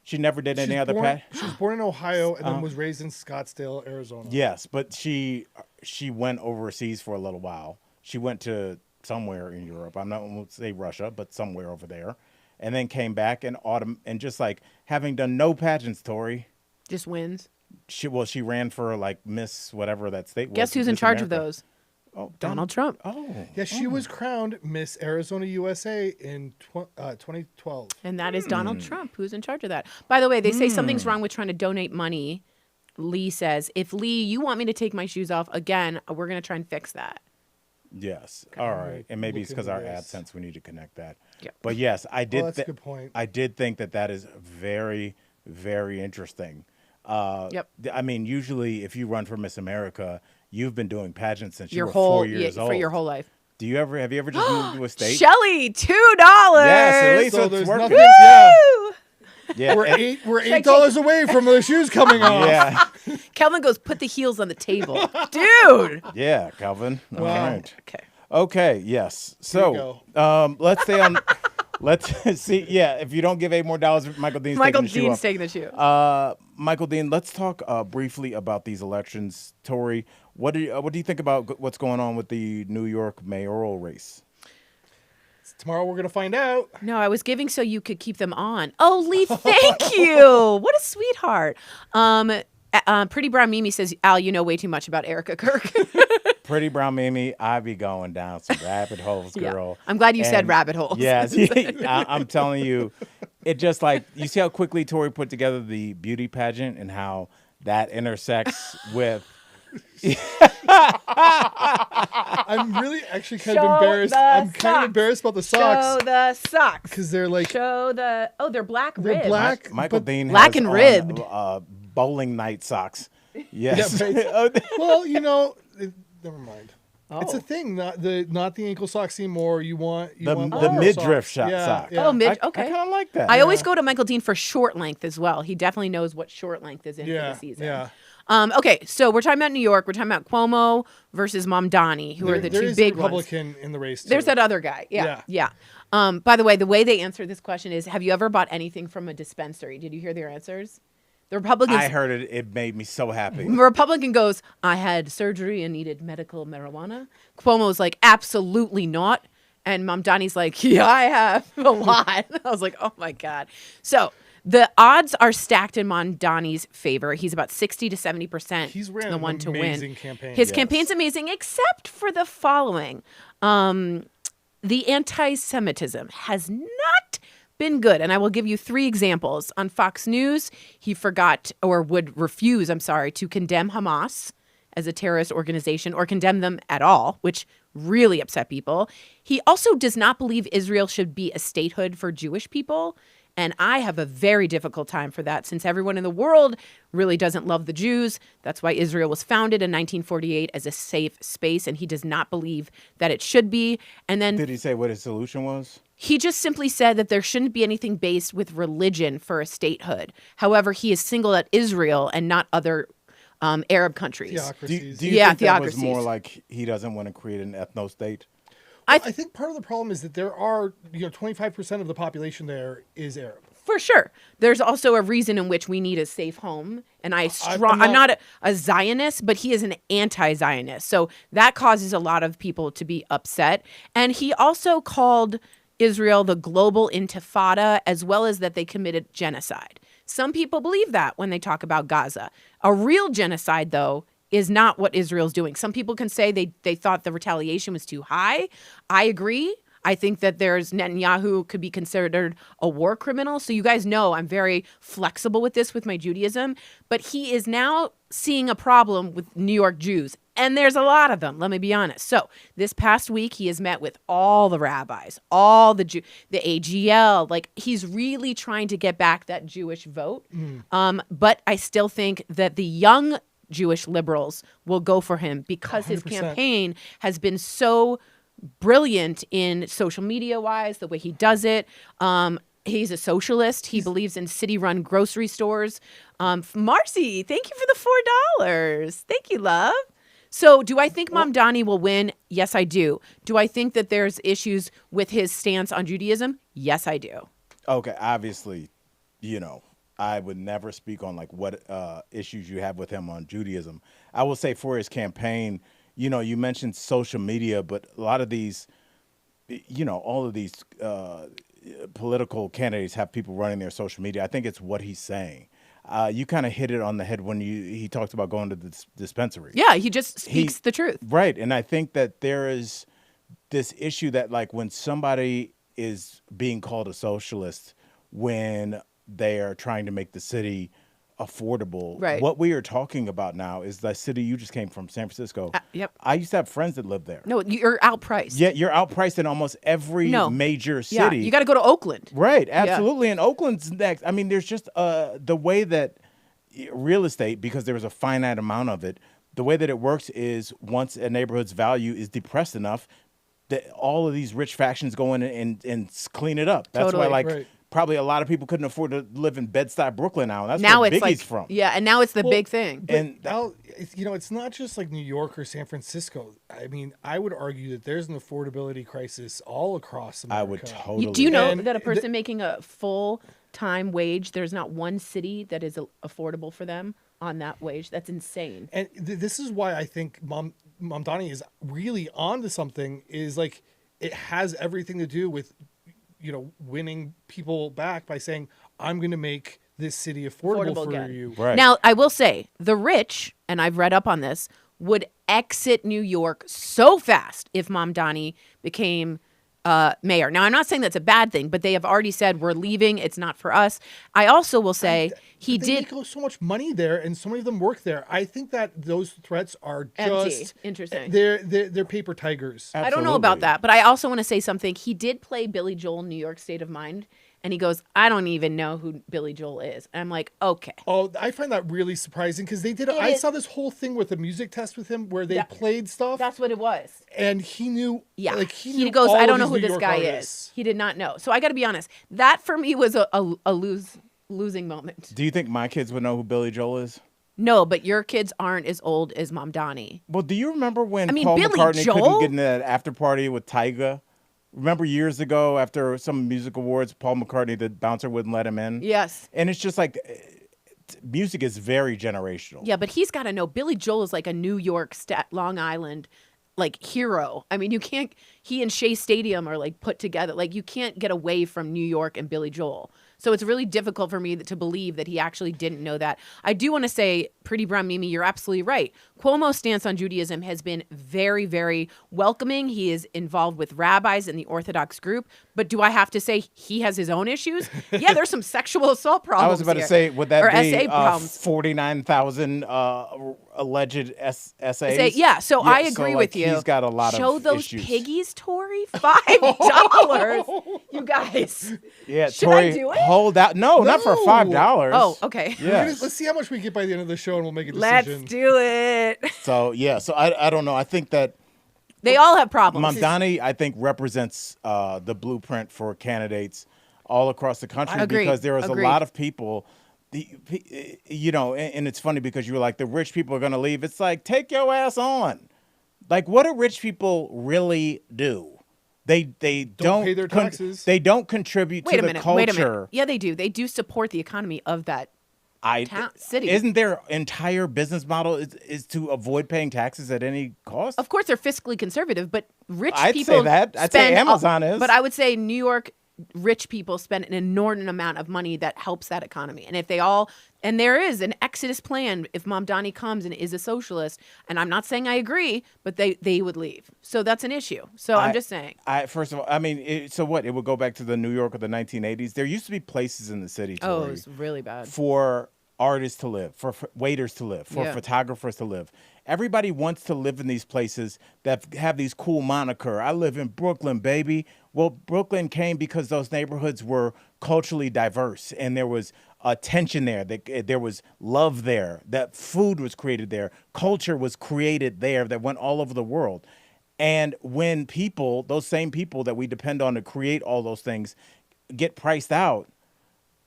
B: She never did any other
A: born,
B: pat.
A: She was born in Ohio and then was raised in Scottsdale, Arizona.
B: Yes, but she went overseas for a little while. She went to somewhere in Europe. I'm not going to say Russia, but somewhere over there, and then came back and just like having done no pageants, Tory.
C: Just wins.
B: She ran for like Miss whatever that state was.
C: Guess who's in
B: Miss
C: charge of
B: America.
C: those?
B: Oh,
C: Donald Trump.
B: Oh,
A: Yeah, she was crowned Miss Arizona USA in 2012.
C: And that is Donald Trump who's in charge of that. By the way, they say something's wrong with trying to donate money. Lee says, if Lee, you want me to take my shoes off again, we're going to try and fix that.
B: yes. All right, and maybe it's
A: Look
B: because
A: into
B: our
A: this.
B: AdSense we need to connect that.
C: Yeah.
B: But yes, I did.
A: that's a good point.
B: I did think that is very, very interesting.
C: Yep.
B: I mean, usually if you run for Miss America, you've been doing pageants since you
C: Your
B: were
C: whole
B: 4 years old.
C: for your whole life.
B: Have you ever just moved to a state?
C: Shelly, $2.
B: Yes, at least
A: So
B: it's
A: there's
B: working.
A: nothing. Yeah,
C: Woo!
B: Yeah,
A: we're
B: and-
A: $8 away from the shoes coming off.
B: yeah,
C: Kelvin goes, put the heels on the table. Dude.
B: yeah, Calvin. All
A: Wow.
B: right.
C: Okay.
B: Okay. Yes.
A: you
B: So, let's stay on. Let's see. Yeah, if you don't give $8 more, Michael Dean's
C: Michael
B: taking the shoe
C: Dean's
B: off.
C: taking the shoe.
B: Michael Dean, let's talk briefly about these elections. Tory, what do you think about what's going on with the New York mayoral race?
A: Tomorrow we're gonna find out.
C: No, I was giving so you could keep them on. Oh, Lee, thank you. What a sweetheart. Pretty Brown Mimi says, Al, you know way too much about Erika Kirk.
B: Pretty Brown Mimi, I be going down some rabbit holes,
C: Yeah.
B: girl.
C: I'm glad you said
B: And
C: rabbit holes.
B: Yes, I'm telling you, it just like you see how quickly Tory put together the beauty pageant and how that intersects with.
A: I'm really actually kind
C: Show
A: of embarrassed.
C: the
A: I'm kind
C: socks.
A: of embarrassed about the
C: Show
A: socks
C: the socks.
A: because they're like
C: They're black
A: they're
C: ribbed.
A: black.
B: Michael
A: but-
B: Dean
C: Black
B: has
C: and
B: on,
C: ribbed.
B: Bowling night socks. Yes.
A: Yeah, Well, never mind. It's
C: Oh.
A: a thing, not the ankle socks anymore. You want
B: The
A: longer
B: midriff
A: socks.
B: sock.
A: Yeah.
C: Oh, mid.
B: I
C: Okay.
B: kind of like that.
C: I always go to Michael Dean for short length as well. He definitely knows what short length is in for
A: Yeah,
C: the season.
A: yeah.
C: Okay, so we're talking about New York. We're talking about Cuomo versus Mamdani, who are the
A: There
C: two
A: is
C: big
A: a
C: ones.
A: Republican in the race. Too.
C: There's that other guy. Yeah. By the way, the way they answer this question is, have you ever bought anything from a dispensary? Did you hear their answers? The Republicans.
B: I heard it. It made me so happy.
C: The Republican goes, I had surgery and needed medical marijuana. Cuomo's like, absolutely not. And Mamdani's like, yeah, I have a lot. I was like, oh my God. So The odds are stacked in Mamdani's favor. He's about 60 to 70%.
A: He's ran
C: the
A: an
C: one to
A: amazing
C: win.
A: campaign.
C: His
B: Yes.
C: campaign's amazing, except for the following. The anti-Semitism has not been good. And I will give you 3 examples. On Fox News, he forgot or would refuse, to condemn Hamas as a terrorist organization or condemn them at all, which really upset people. He also does not believe Israel should be a statehood for Jewish people. And I have a very difficult time for that since everyone in the world really doesn't love the Jews. That's why Israel was founded in 1948 as a safe space, and he does not believe that it should be. And then
B: Did he say what his solution was?
C: he just simply said that there shouldn't be anything based with religion for a statehood. However, he has singled out Israel and not other Arab countries.
A: Theocracies.
B: Do you
C: Yeah,
B: think that was
C: theocracies.
B: more like he doesn't want to create an ethno-state?
A: I think part of the problem is that there are, 25% of the population there is Arab.
C: For sure. There's also a reason in which we need a safe home. And I'm not a Zionist, but he is an anti-Zionist. So that causes a lot of people to be upset. And he also called Israel the global intifada, as well as that they committed genocide. Some people believe that when they talk about Gaza. A real genocide, though, is not what Israel's doing. Some people can say they thought the retaliation was too high. I agree. I think that Netanyahu could be considered a war criminal. So you guys know I'm very flexible with this with my Judaism. But he is now seeing a problem with New York Jews. And there's a lot of them, let me be honest. So this past week, he has met with all the rabbis, all the AGL. Like, he's really trying to get back that Jewish vote. But I still think that the young Jewish liberals will go for him because his
A: 100%.
C: campaign has been so brilliant in social media wise, the way he does it. He's a socialist. He believes in city-run grocery stores. Marcy, thank you for the $4. Thank you, love. So do I think Mamdani will win? Yes, I do. Do I think that there's issues with his stance on Judaism? Yes, I do.
B: Okay, obviously, I would never speak on like what issues you have with him on Judaism. I will say for his campaign, you mentioned social media, but a lot of these, all of these political candidates have people running their social media. I think it's what he's saying. You kind of hit it on the head when he talked about going to the dispensary.
C: Yeah, he just speaks the truth.
B: Right. And I think that there is this issue that like when somebody is being called a socialist, when they are trying to make the city affordable.
C: Right.
B: What we are talking about now is the city you just came from, San Francisco.
C: Yep.
B: I used to have friends that lived there.
C: No, you're outpriced.
B: Yeah, you're outpriced in almost every major city.
C: Yeah, you got to go to Oakland.
B: Right, absolutely. And Oakland's next. I mean, there's just the way that real estate, because there's a finite amount of it, the way that it works is once a neighborhood's value is depressed enough, that all of these rich factions go in and clean it up. That's
C: Totally.
B: why, like,
A: Right.
B: probably a lot of people couldn't afford to live in Bed-Stuy, Brooklyn now. And that's
C: Now
B: where
C: it's
B: Biggie's
C: like,
B: from.
C: yeah, and now it's the big thing.
B: And
A: Now, it's not just like New York or San Francisco. I mean, I would argue that there's an affordability crisis all across America.
B: I would totally.
C: Do you know
A: And
C: that a person making a full-time wage, there's not one city that is affordable for them on that wage? That's insane.
A: And this is why I think Mamdani is really onto something. Is like it has everything to do with winning people back by saying I'm going to make this city affordable for
C: again.
A: you.
B: Right.
C: Now, I will say, the rich, and I've read up on this, would exit New York so fast if Mamdani became mayor. Now, I'm not saying that's a bad thing, but they have already said we're leaving. It's not for us. I also will say he
A: They
C: did
A: make so much money there, and so many of them work there. I think that those threats are
C: empty.
A: just
C: Interesting.
A: They're paper tigers.
C: I don't know about
B: Absolutely.
C: that, but I also want to say something. He did play Billy Joel in New York State of Mind, and he goes, I don't even know who Billy Joel is. And I'm like, okay.
A: Oh, I find that really surprising because they did. I saw this whole thing with a music test with him where they played stuff,
C: That's what it was.
A: and he knew.
C: Yeah.
A: like
C: he
A: knew
C: goes,
A: all
C: I
A: of
C: don't know
A: these
C: who
A: New
C: this
A: York
C: guy
A: artists.
C: is. He did not know. So I got to be honest. That for me was a losing moment.
B: Do you think my kids would know who Billy Joel is?
C: No, but your kids aren't as old as Mamdani.
B: Well, do you remember when
C: I mean,
B: Paul
C: Billy
B: McCartney
C: Joel?
B: couldn't get into that after party with Tyga? Remember years ago after some music awards, Paul McCartney, the bouncer, wouldn't let him in?
C: Yes.
B: And it's just like music is very generational.
C: Yeah, but he's got to know. Billy Joel is like a New York, Long Island, like hero. I mean, you can't. He and Shea Stadium are like put together. Like you can't get away from New York and Billy Joel. So it's really difficult for me to believe that he actually didn't know that. I do want to say, Pretty Brown Mimi, you're absolutely right. Cuomo's stance on Judaism has been very, very welcoming. He is involved with rabbis in the Orthodox group. But do I have to say he has his own issues? Yeah, there's some sexual assault problems.
B: I was about to say, would that
C: or
B: be
C: SA problems.
B: 49,000 alleged essays?
C: Yeah, so I agree with you.
B: He's got a lot
C: Show
B: of
C: those
B: issues.
C: piggies, Tory, $5. You guys.
B: Yeah,
C: Should
B: Tory,
C: I do it?
B: hold out. No, not for
A: No.
B: $5.
C: Oh, okay.
B: Yes.
A: Let's see how much we get by the end of the show, and we'll make a
C: Let's
A: decision.
C: do it.
B: So I don't know. I think that
C: They all have problems.
B: Mamdani, I think, represents the blueprint for candidates all across the country
C: Agreed.
B: because there is
C: Agreed.
B: a lot of people, and it's funny because you were like, the rich people are going to leave. It's like, take your ass on. Like, what do rich people really do? They don't
A: pay their taxes.
B: They don't contribute to the culture.
C: Wait a minute. Yeah, they do. They do support the economy of that city.
B: Isn't their entire business model is to avoid paying taxes at any cost?
C: Of course, they're fiscally conservative, but rich
B: I'd
C: people
B: say that. I'd say Amazon is.
C: But I would say New York rich people spend an inordinate amount of money that helps that economy. And if they all, and there is an exodus plan if Mamdani comes and is a socialist, and I'm not saying I agree, but they would leave. So that's an issue. So I'm just saying.
B: First of all, I mean, so what? It would go back to the New York of the 1980s. There used to be places in the city,
C: Oh,
B: Tory,
C: it was really bad.
B: for artists to live, for waiters to live, for
C: Yeah.
B: photographers to live. Everybody wants to live in these places that have these cool moniker. I live in Brooklyn, baby. Well, Brooklyn came because those neighborhoods were culturally diverse and there was tension there. There was love there. That food was created there. Culture was created there that went all over the world. And when people, those same people that we depend on to create all those things, get priced out,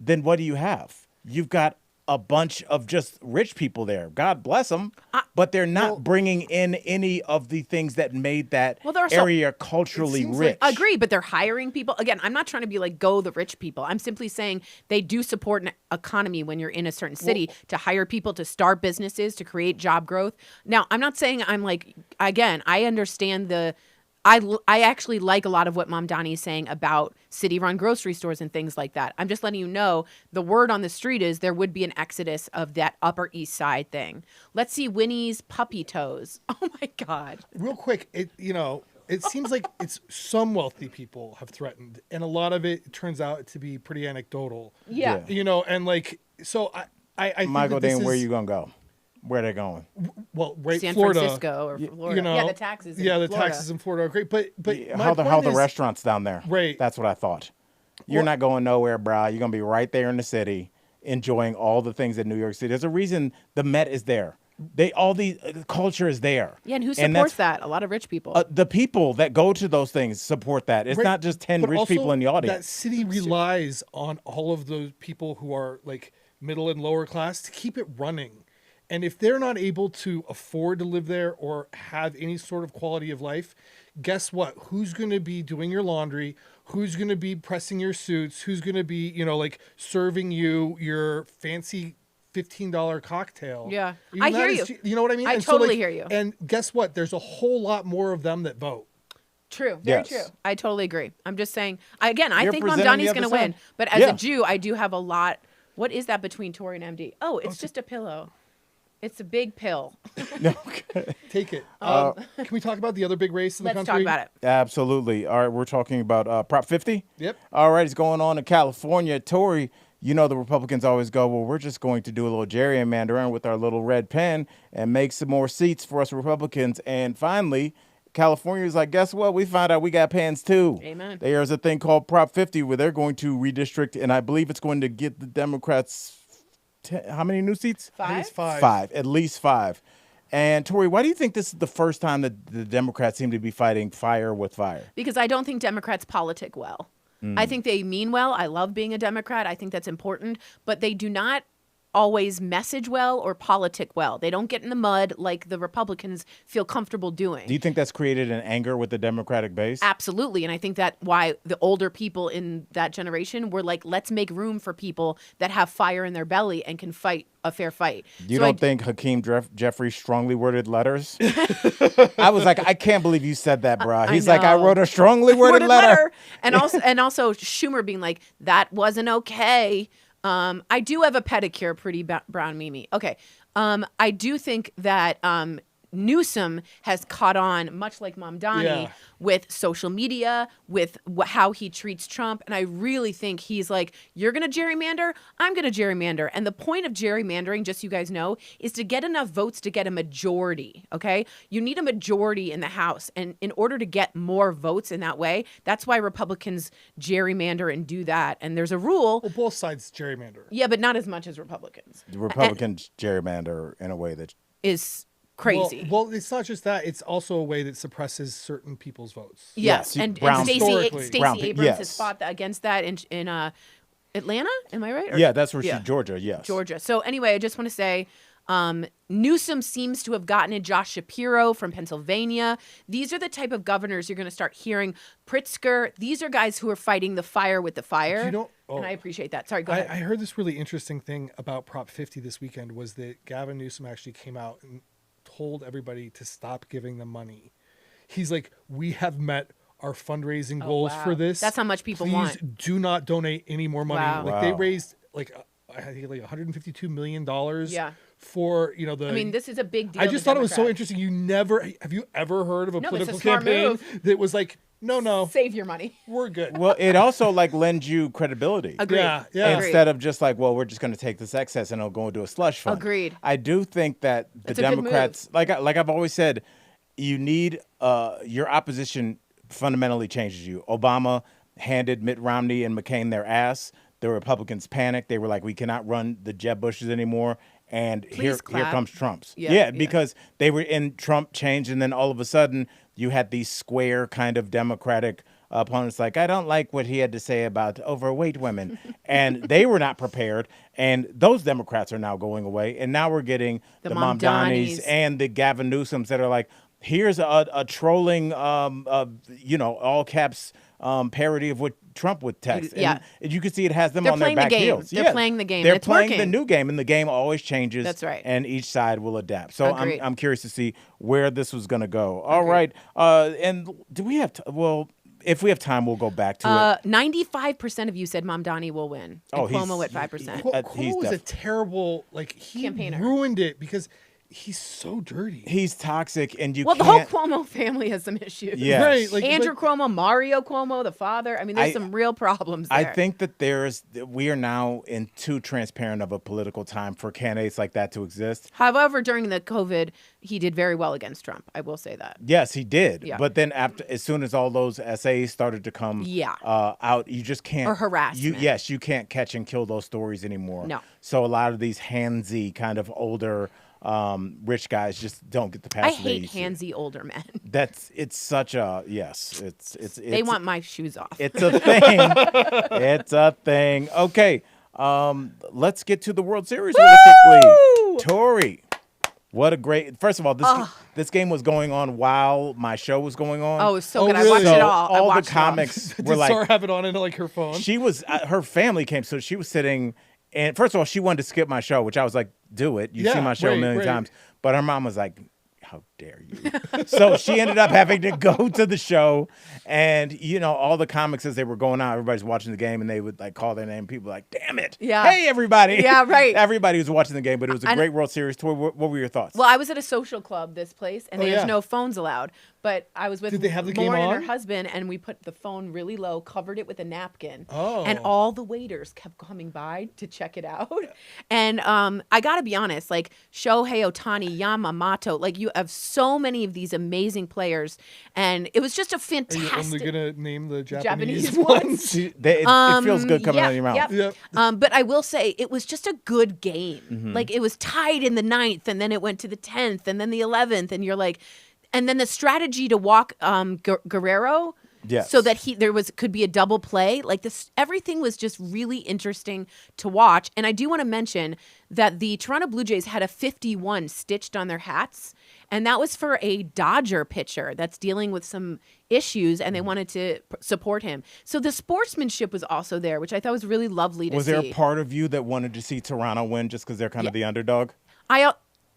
B: then what do you have? You've got a bunch of just rich people there. God bless them. But they're not bringing in any of the things that made that area culturally rich.
C: Agree, but they're hiring people. Again, I'm not trying to be like, go the rich people. I'm simply saying they do support an economy when you're in a certain city to hire people, to start businesses, to create job growth. Now, I'm not saying I'm like, again, I understand I actually like a lot of what Mamdani is saying about city-run grocery stores and things like that. I'm just letting you know the word on the street is there would be an exodus of that Upper East Side thing. Let's see Winnie's puppy toes. Oh my God!
A: Real quick, it seems like it's some wealthy people have threatened, and a lot of it turns out to be pretty anecdotal.
C: Yeah.
A: And like so, I think
B: Michael,
A: that
B: then where you gonna go? Where they going?
A: Well, right,
C: San
A: Florida,
C: Francisco or Florida. Yeah, the taxes.
A: Yeah, the
C: Florida.
A: taxes in Florida are great, but
B: How the restaurants down there?
A: Right.
B: That's what I thought. You're not going nowhere, bro. You're gonna be right there in the city, enjoying all the things in New York City. There's a reason the Met is there. The culture is there.
C: Yeah, and who supports that? A lot of rich people.
B: The people that go to those things support that. It's not just 10
A: but
B: rich
A: also
B: people in the audience.
A: That city relies on all of those people who are like middle and lower class to keep it running. And if they're not able to afford to live there or have any sort of quality of life, guess what? Who's going to be doing your laundry? Who's going to be pressing your suits? Who's going to be, like serving you your fancy $15 cocktail?
C: Yeah. I hear you.
A: You know what I mean?
C: I
A: And
C: totally hear you.
A: And guess what? There's a whole lot more of them that vote.
C: True. Very
B: Yes.
C: true. I totally agree. I'm just saying, I
B: You're
C: think
B: presenting
C: Mamdani's
B: the
C: going to
B: other
C: win.
B: side.
C: But as
B: Yeah.
C: a Jew, I do have a lot. What is that between Tory and MD? Oh, it's just a pillow. It's a big pill.
A: Take it. Can we talk about the other big race in the
C: Let's
A: country?
C: talk about it.
B: Absolutely. All right, we're talking about Prop 50.
A: Yep.
B: All right, it's going on in California. Tory, the Republicans always go, well, we're just going to do a little gerrymandering with our little red pen and make some more seats for us Republicans. And finally, California is like, guess what? We found out we got pens too.
C: Amen.
B: There's a thing called Prop 50 where they're going to redistrict, and I believe it's going to get the Democrats how many new seats?
A: I think it's 5.
B: 5, at least 5. And Tory, why do you think this is the first time that the Democrats seem to be fighting fire with fire?
C: Because I don't think Democrats politic well. I think they mean well. I love being a Democrat. I think that's important. But they do not always message well or politic well. They don't get in the mud like the Republicans feel comfortable doing.
B: Do you think that's created an anger with the Democratic base?
C: Absolutely. And I think that why the older people in that generation were like, let's make room for people that have fire in their belly and can fight a fair fight.
B: You don't think Hakeem Jeffrey strongly worded letters? I was like, I can't believe you said that, bro. He's like, I wrote a strongly worded letter.
C: And also Schumer being like, that wasn't okay. I do have a pedicure, pretty brown Mimi. Okay. I do think that Newsom has caught on, much like Mamdani, with social media, with how he treats Trump. And I really think he's like, you're going to gerrymander, I'm going to gerrymander. And the point of gerrymandering, just so you guys know, is to get enough votes to get a majority, okay? You need a majority in the House. And in order to get more votes in that way, that's why Republicans gerrymander and do that. And there's a rule.
A: Well, both sides gerrymander.
C: Yeah, but not as much as Republicans.
B: The Republicans gerrymander in a way that
C: is crazy.
A: Well, it's not just that. It's also a way that suppresses certain people's votes.
C: Yes,
B: Yes,
C: and
A: Stacey
C: Abrams has fought against that in Atlanta. Am I right?
B: Yeah, that's where she's Georgia. Yes,
C: Georgia. So anyway, I just want to say, Newsom seems to have gotten it. Josh Shapiro from Pennsylvania. These are the type of governors you're going to start hearing. Pritzker. These are guys who are fighting the fire with the fire. And I appreciate that. Sorry, go ahead.
A: I heard this really interesting thing about Prop 50 this weekend was that Gavin Newsom actually came out and told everybody to stop giving them money. He's like, we have met our fundraising goals for this.
C: That's how much people
A: Please
C: want.
A: do not donate any more money.
C: Wow.
A: Like they raised like I think like $152 million for the.
C: I mean, this is a big deal.
A: I just thought it was so interesting. Have you ever heard of a political campaign that was like, no,
C: save your money,
A: we're good.
B: Well, it also like lends you credibility.
C: Agreed.
A: Yeah.
B: Instead of just like, well, we're just going to take this excess and it'll go into a slush fund.
C: Agreed.
B: I do think that the Democrats, like I've always said, you need your opposition fundamentally changes you. Obama handed Mitt Romney and McCain their ass. The Republicans panicked. They were like, we cannot run the Jeb Bushes anymore. And here comes Trump's. Yeah, because they were in Trump changed. And then all of a sudden you had these square kind of Democratic opponents like, I don't like what he had to say about overweight women. And they were not prepared. And those Democrats are now going away. And now we're getting the Mamdanis and the Gavin Newsoms that are like, here's a trolling, all caps parody of what Trump would text.
C: Yeah.
B: And you can see it has them on their back heels.
C: They're playing the game.
B: They're
C: It's
B: playing
C: working.
B: the new game, and the game always changes.
C: That's right.
B: And each side will adapt. So
C: Agreed.
B: I'm curious to see where this was going to go. All right. And do we have if we have time, we'll go back to it.
C: 95% of you said Mamdani will win. And Cuomo at 5%.
A: Cuomo was a terrible, he
C: campaigner.
A: Ruined it because he's so dirty.
B: He's toxic, and
C: the whole Cuomo family has some issues.
B: Yes.
A: Right.
C: Andrew Cuomo, Mario Cuomo, the father. I mean, there's some real problems there.
B: I think that we are now in too transparent of a political time for candidates like that to exist.
C: However, during the COVID, he did very well against Trump. I will say that.
B: Yes, he did.
C: Yeah.
B: But then as soon as all those essays started to come out, you just can't.
C: Or harassment.
B: You can't catch and kill those stories anymore.
C: No.
B: So a lot of these handsy kind of older rich guys just don't get the pass.
C: I hate handsy older men.
B: It's such a it's
C: they want my shoes off.
B: It's a thing. It's a thing. Okay. Let's get to the World Series really quickly. Tory. What a great! First of all, this game was going on while my show was going on.
C: Oh, it was so good.
A: Really?
C: I watched it all.
B: All the comics were
A: Did
B: like,
A: Sarah have it on into her phone?
B: she was her family came, so she was sitting. And first of all, she wanted to skip my show, which I was like, do it. You've seen my show a million times. But her mom was like, how dare you? So she ended up having to go to the show. And, all the comics as they were going out, everybody's watching the game and they would call their name. People were like, damn it.
C: Yeah.
B: Hey, everybody.
C: Yeah, right.
B: Everybody was watching the game, but it was a great World Series tour. What were your thoughts?
C: Well, I was at a social club, this place, and there's no phones allowed. But I was with
A: Did they have the game
C: Lauren
A: on?
C: and her husband, and we put the phone really low, covered it with a napkin.
A: Oh.
C: And all the waiters kept coming by to check it out. And I got to be honest, Shohei Ohtani, Yamamoto, you have so many of these amazing players. And it was just a
A: Are
C: fantastic...
A: you only going to name the
C: Japanese
A: Japanese
C: ones?
B: It feels good coming out of your mouth.
C: Yep. But I will say, it was just a good game.
B: Mm-hmm.
C: It was tied in the 9th, and then it went to the 10th, and then the 11th, and you're like... And then the strategy to walk Guerrero
B: Yes.
C: so that could be a double play. Like this, everything was just really interesting to watch. And I do want to mention that the Toronto Blue Jays had a 51 stitched on their hats, and that was for a Dodger pitcher that's dealing with some issues, and they wanted to support him. So the sportsmanship was also there, which I thought was really lovely to see.
B: Was there a part of you that wanted to see Toronto win just because they're kind of the underdog?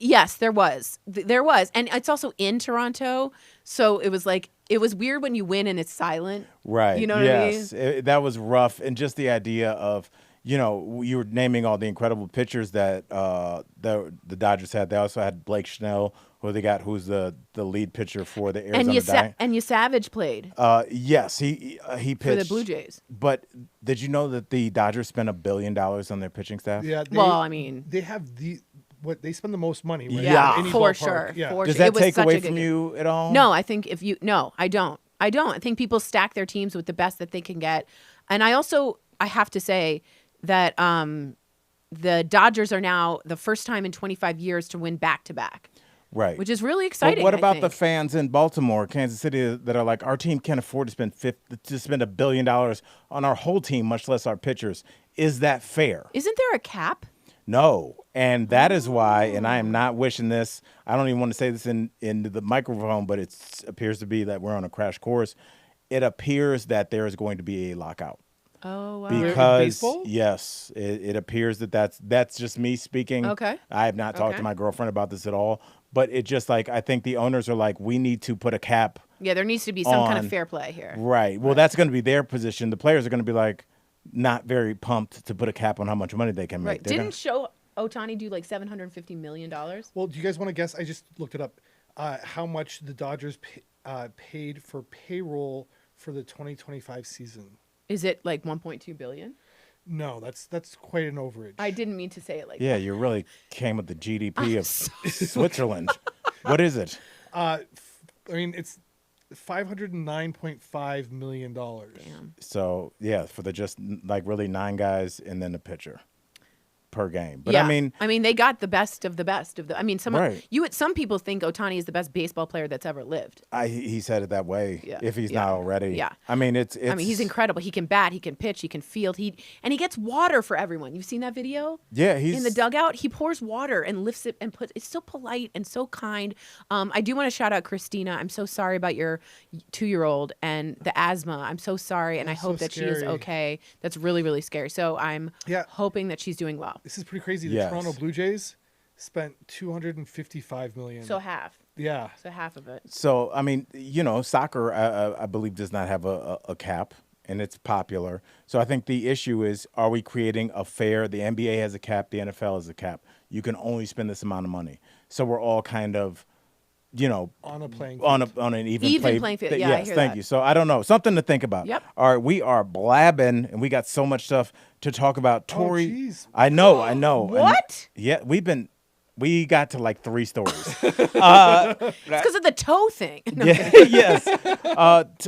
C: Yes, there was. There was. And it's also in Toronto. So it was like, it was weird when you win and it's silent.
B: Right.
C: You know what I mean?
B: That was rough. And just the idea of, you were naming all the incredible pitchers that the Dodgers had. They also had Blake Snell, who's the lead pitcher for the Arizona
C: And Savage played.
B: Yes, he pitched
C: for the Blue Jays.
B: But did you know that the Dodgers spent $1 billion on their pitching staff?
A: Yeah. They have they spend the most money. Right?
B: Yeah,
A: Any
C: for
A: ballpark.
C: sure.
A: Yeah.
C: For
B: Does
C: sure.
B: that take away from you at all?
C: No, I think no, I don't. I think people stack their teams with the best that they can get. And I have to say that the Dodgers are now the first time in 25 years to win back-to-back.
B: Right.
C: Which is really exciting.
B: But what about the fans in Baltimore, Kansas City, that are like, our team can't afford to spend $1 billion on our whole team, much less our pitchers? Is that fair?
C: Isn't there a cap?
B: No. And that is why, and I am not wishing this, I don't even want to say this in the microphone, but it appears to be that we're on a crash course. It appears that there is going to be a lockout.
C: Oh, wow.
B: Because, yes, it appears that's just me speaking.
C: Okay.
B: I have not talked to my girlfriend about this at all. But it just I think the owners are like, we need to put a cap.
C: Yeah, there needs to be some kind of fair play here.
B: Right. Well, that's going to be their position. The players are going to be like, not very pumped to put a cap on how much money they can make.
C: Right. Didn't Ohtani do like $750 million?
A: Well, do you guys want to guess? I just looked it up. How much the Dodgers paid for payroll for the 2025 season?
C: Is it like 1.2 billion?
A: No, that's quite an overage.
C: I didn't mean to say it like
B: Yeah,
C: that.
B: You really came with the GDP of Switzerland. What is it?
A: I mean, it's $509.5 million.
C: Damn.
B: So, yeah, for the just really 9 guys and then the pitcher per game. But
C: yeah.
B: I mean,
C: they got the best of the best of the. I mean,
B: Right.
C: Some people think Ohtani is the best baseball player that's ever lived.
B: he said it that way.
C: Yeah.
B: If he's not already.
C: Yeah.
B: I mean, it's.
C: I mean, he's incredible. He can bat. He can pitch. He can field. He gets water for everyone. You've seen that video?
B: Yeah, he's
C: in the dugout. He pours water and lifts it and puts. It's so polite and so kind. I do want to shout out Christina. I'm so sorry about your 2-year-old and the asthma. I'm so sorry, and I hope that she is okay. That's really, really scary. So I'm hoping that she's doing well.
A: This is pretty crazy. The Toronto Blue Jays spent $255 million.
C: So half.
A: Yeah.
C: So half of it.
B: So, I mean, soccer, I believe, does not have a cap, and it's popular. So I think the issue is, are we creating the NBA has a cap, the NFL has a cap. You can only spend this amount of money. So we're all kind of,
A: on a playing field.
B: on an even
C: playing field. Yeah,
B: yes,
C: I hear
B: thank
C: that.
B: you. So I don't know. Something to think about.
C: Yep.
B: All right, we are blabbing, and we got so much stuff to talk about. Tory.
A: Geez.
B: I know.
C: What?
B: We got to like 3 stories.
C: It's because of the toe thing. No,
B: Yes.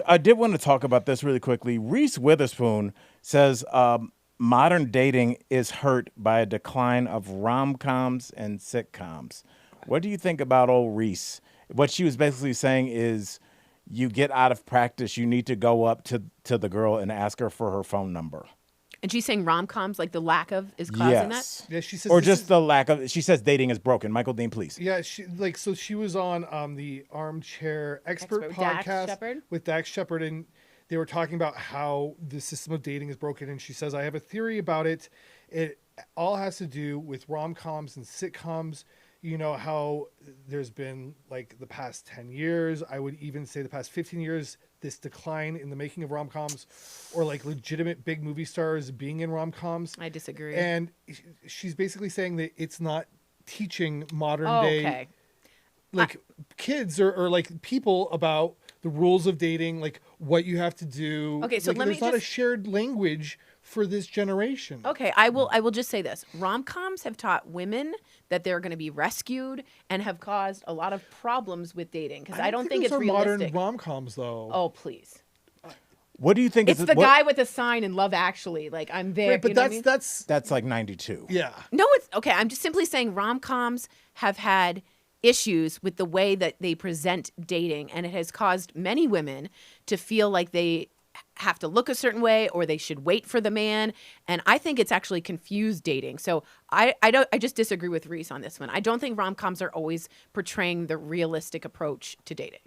B: I did want to talk about this really quickly. Reese Witherspoon says modern dating is hurt by a decline of rom-coms and sitcoms. What do you think about old Reese? What she was basically saying is, you get out of practice, you need to go up to the girl and ask her for her phone number.
C: And she's saying rom-coms, like the lack of, is causing that?
A: Yeah, she says
B: or just the lack of. She says dating is broken. Michael Dean, please.
A: Yeah, she was on the Armchair Expert
C: Dax
A: podcast
C: Shepard?
A: with Dax Shepard, and they were talking about how the system of dating is broken. And she says, I have a theory about it. It all has to do with rom-coms and sitcoms. You know how there's been like the past 10 years, I would even say the past 15 years, this decline in the making of rom-coms, or like legitimate big movie stars being in rom-coms.
C: I disagree.
A: And she's basically saying that it's not teaching modern day kids or like people about the rules of dating, like what you have to do.
C: Okay, so
A: there's not a shared language for this generation.
C: Okay, I will just say this. Rom-coms have taught women that they're going to be rescued and have caused a lot of problems with dating, because I don't think it's realistic.
A: Modern rom-coms though.
C: Oh, please.
B: What do you think?
C: It's the guy with a sign in Love Actually. Like, I'm there.
A: Right, but that's
B: like 92.
A: Yeah.
C: No, it's okay. I'm just simply saying rom-coms have had issues with the way that they present dating, and it has caused many women to feel like they have to look a certain way or they should wait for the man. And I think it's actually confused dating. So I just disagree with Reese on this one. I don't think rom-coms are always portraying the realistic approach to dating.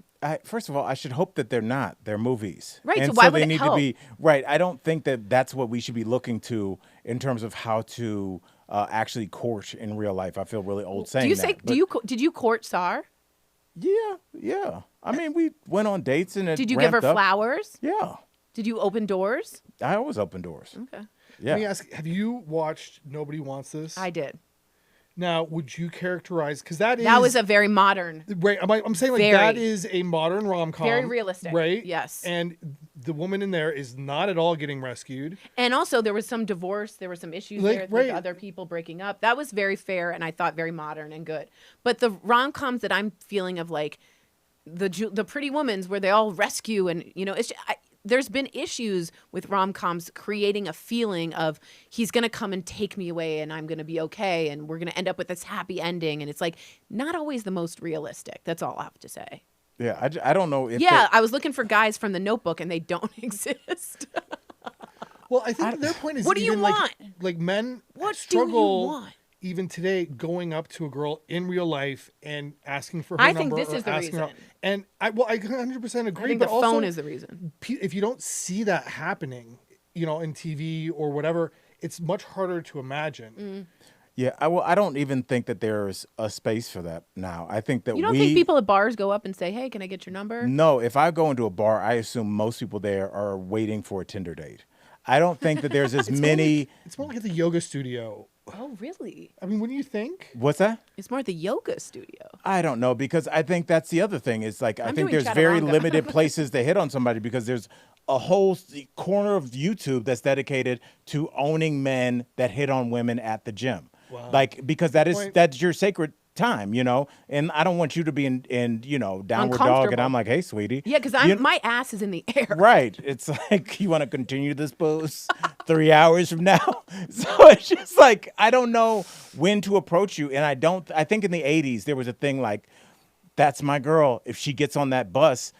B: First of all, I should hope that they're not. They're movies.
C: Right,
B: And
C: so why
B: they
C: would it
B: need
C: help?
B: to be right. I don't think that that's what we should be looking to in terms of how to actually court in real life. I feel really old saying that.
C: Did you court Sar?
B: Yeah. I mean, we went on dates and it
C: Did you give her
B: ramped up.
C: flowers?
B: Yeah.
C: Did you open doors?
B: I always open doors.
C: Okay.
B: Yeah.
A: Let me ask, have you watched Nobody Wants This?
C: I did.
A: Now, would you characterize, because that
C: was a very modern,
A: right? I'm saying like
C: very-
A: that is a modern rom-com,
C: very realistic.
A: right?
C: Yes.
A: And the woman in there is not at all getting rescued.
C: And also there was some divorce. There were some issues
A: Like,
C: there
A: right.
C: with other people breaking up. That was very fair and I thought very modern and good. But the rom-coms that I'm feeling of like the Pretty Woman's where they all rescue and, you know, there's been issues with rom-coms creating a feeling of he's going to come and take me away and I'm going to be okay and we're going to end up with this happy ending. And it's like not always the most realistic. That's all I have to say.
B: Yeah. I don't know if.
C: Yeah, I was looking for guys from The Notebook and they don't exist.
A: Well, I think their point is
C: What do you
A: even
C: want?
A: like men
C: What
A: struggle
C: do you want?
A: even today going up to a girl in real life and asking for her
C: I
A: number.
C: think this
A: or
C: is the
A: asking her-
C: reason.
A: And I 100% agree.
C: I think
A: but
C: the
A: also,
C: phone is the reason.
A: if you don't see that happening, you know, in TV or whatever, it's much harder to imagine.
B: Yeah. I don't even think that there's a space for that now. I think that
C: You don't think people at bars go up and say, "Hey, can I get your number?"
B: No, if I go into a bar, I assume most people there are waiting for a Tinder date. I don't think that there's as many.
A: It's more like at the yoga studio.
C: Oh, really?
A: I mean, wouldn't you think?
B: What's that?
C: It's more at the yoga studio.
B: I don't know because I think that's the other thing. It's like I
C: I'm
B: think
C: doing
B: there's very
C: chaturanga.
B: limited places to hit on somebody because there's a whole corner of YouTube that's dedicated to owning men that hit on women at the gym.
A: Wow.
B: Like because
A: point.
B: that's your sacred time, you know. And I don't want you to be in you know downward dog, and
C: Uncomfortable.
B: I'm like, hey, sweetie.
C: Yeah, because my ass is in the air.
B: Right. It's like, you want to continue this pose 3 hours from now? So it's just like, I don't know when to approach you. And I think in the 80s, there was a thing like, that's my girl. If she gets on that bus,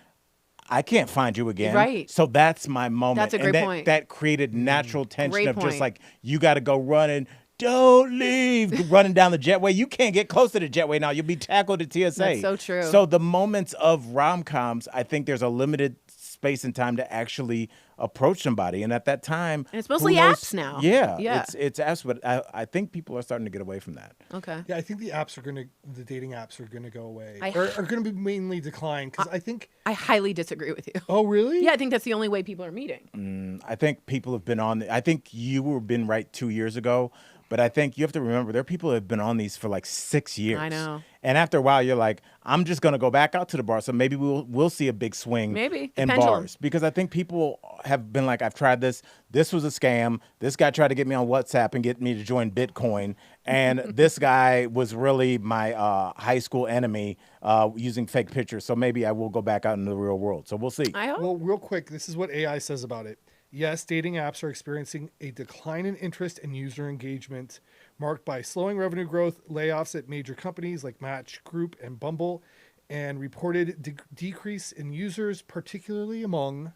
B: I can't find you again.
C: Right.
B: So that's my moment.
C: That's a great
B: and
C: point.
B: That created natural tension
C: Great
B: of just
C: point.
B: like, you got to go running. Don't leave. Running down the jetway. You can't get close to the jetway now. You'll be tackled at TSA.
C: That's so true.
B: So the moments of rom-coms, I think there's a limited space and time to actually approach somebody. And at that time,
C: And it's mostly
B: who knows-
C: apps now.
B: Yeah.
C: Yeah.
B: It's apps, but I think people are starting to get away from that.
C: Okay.
A: Yeah, I think the dating apps are gonna go away,
C: I-
A: or are gonna be mainly decline. Because I think.
C: I highly disagree with you.
A: Oh, really?
C: Yeah, I think that's the only way people are meeting.
B: I think people have been on. I think you were been right 2 years ago, but I think you have to remember there are people that have been on these for like 6 years.
C: I know.
B: And after a while, you're like, I'm just gonna go back out to the bar. So maybe we'll see a big swing.
C: Maybe. The
B: in
C: pendulum.
B: bars because I think people have been like, I've tried this. This was a scam. This guy tried to get me on WhatsApp and get me to join Bitcoin, and this guy was really my high school enemy using fake pictures. So maybe I will go back out into the real world. So we'll see.
C: I hope.
A: Well, real quick, this is what AI says about it. Yes, dating apps are experiencing a decline in interest and user engagement, marked by slowing revenue growth, layoffs at major companies like Match Group and Bumble, and reported decrease in users, particularly among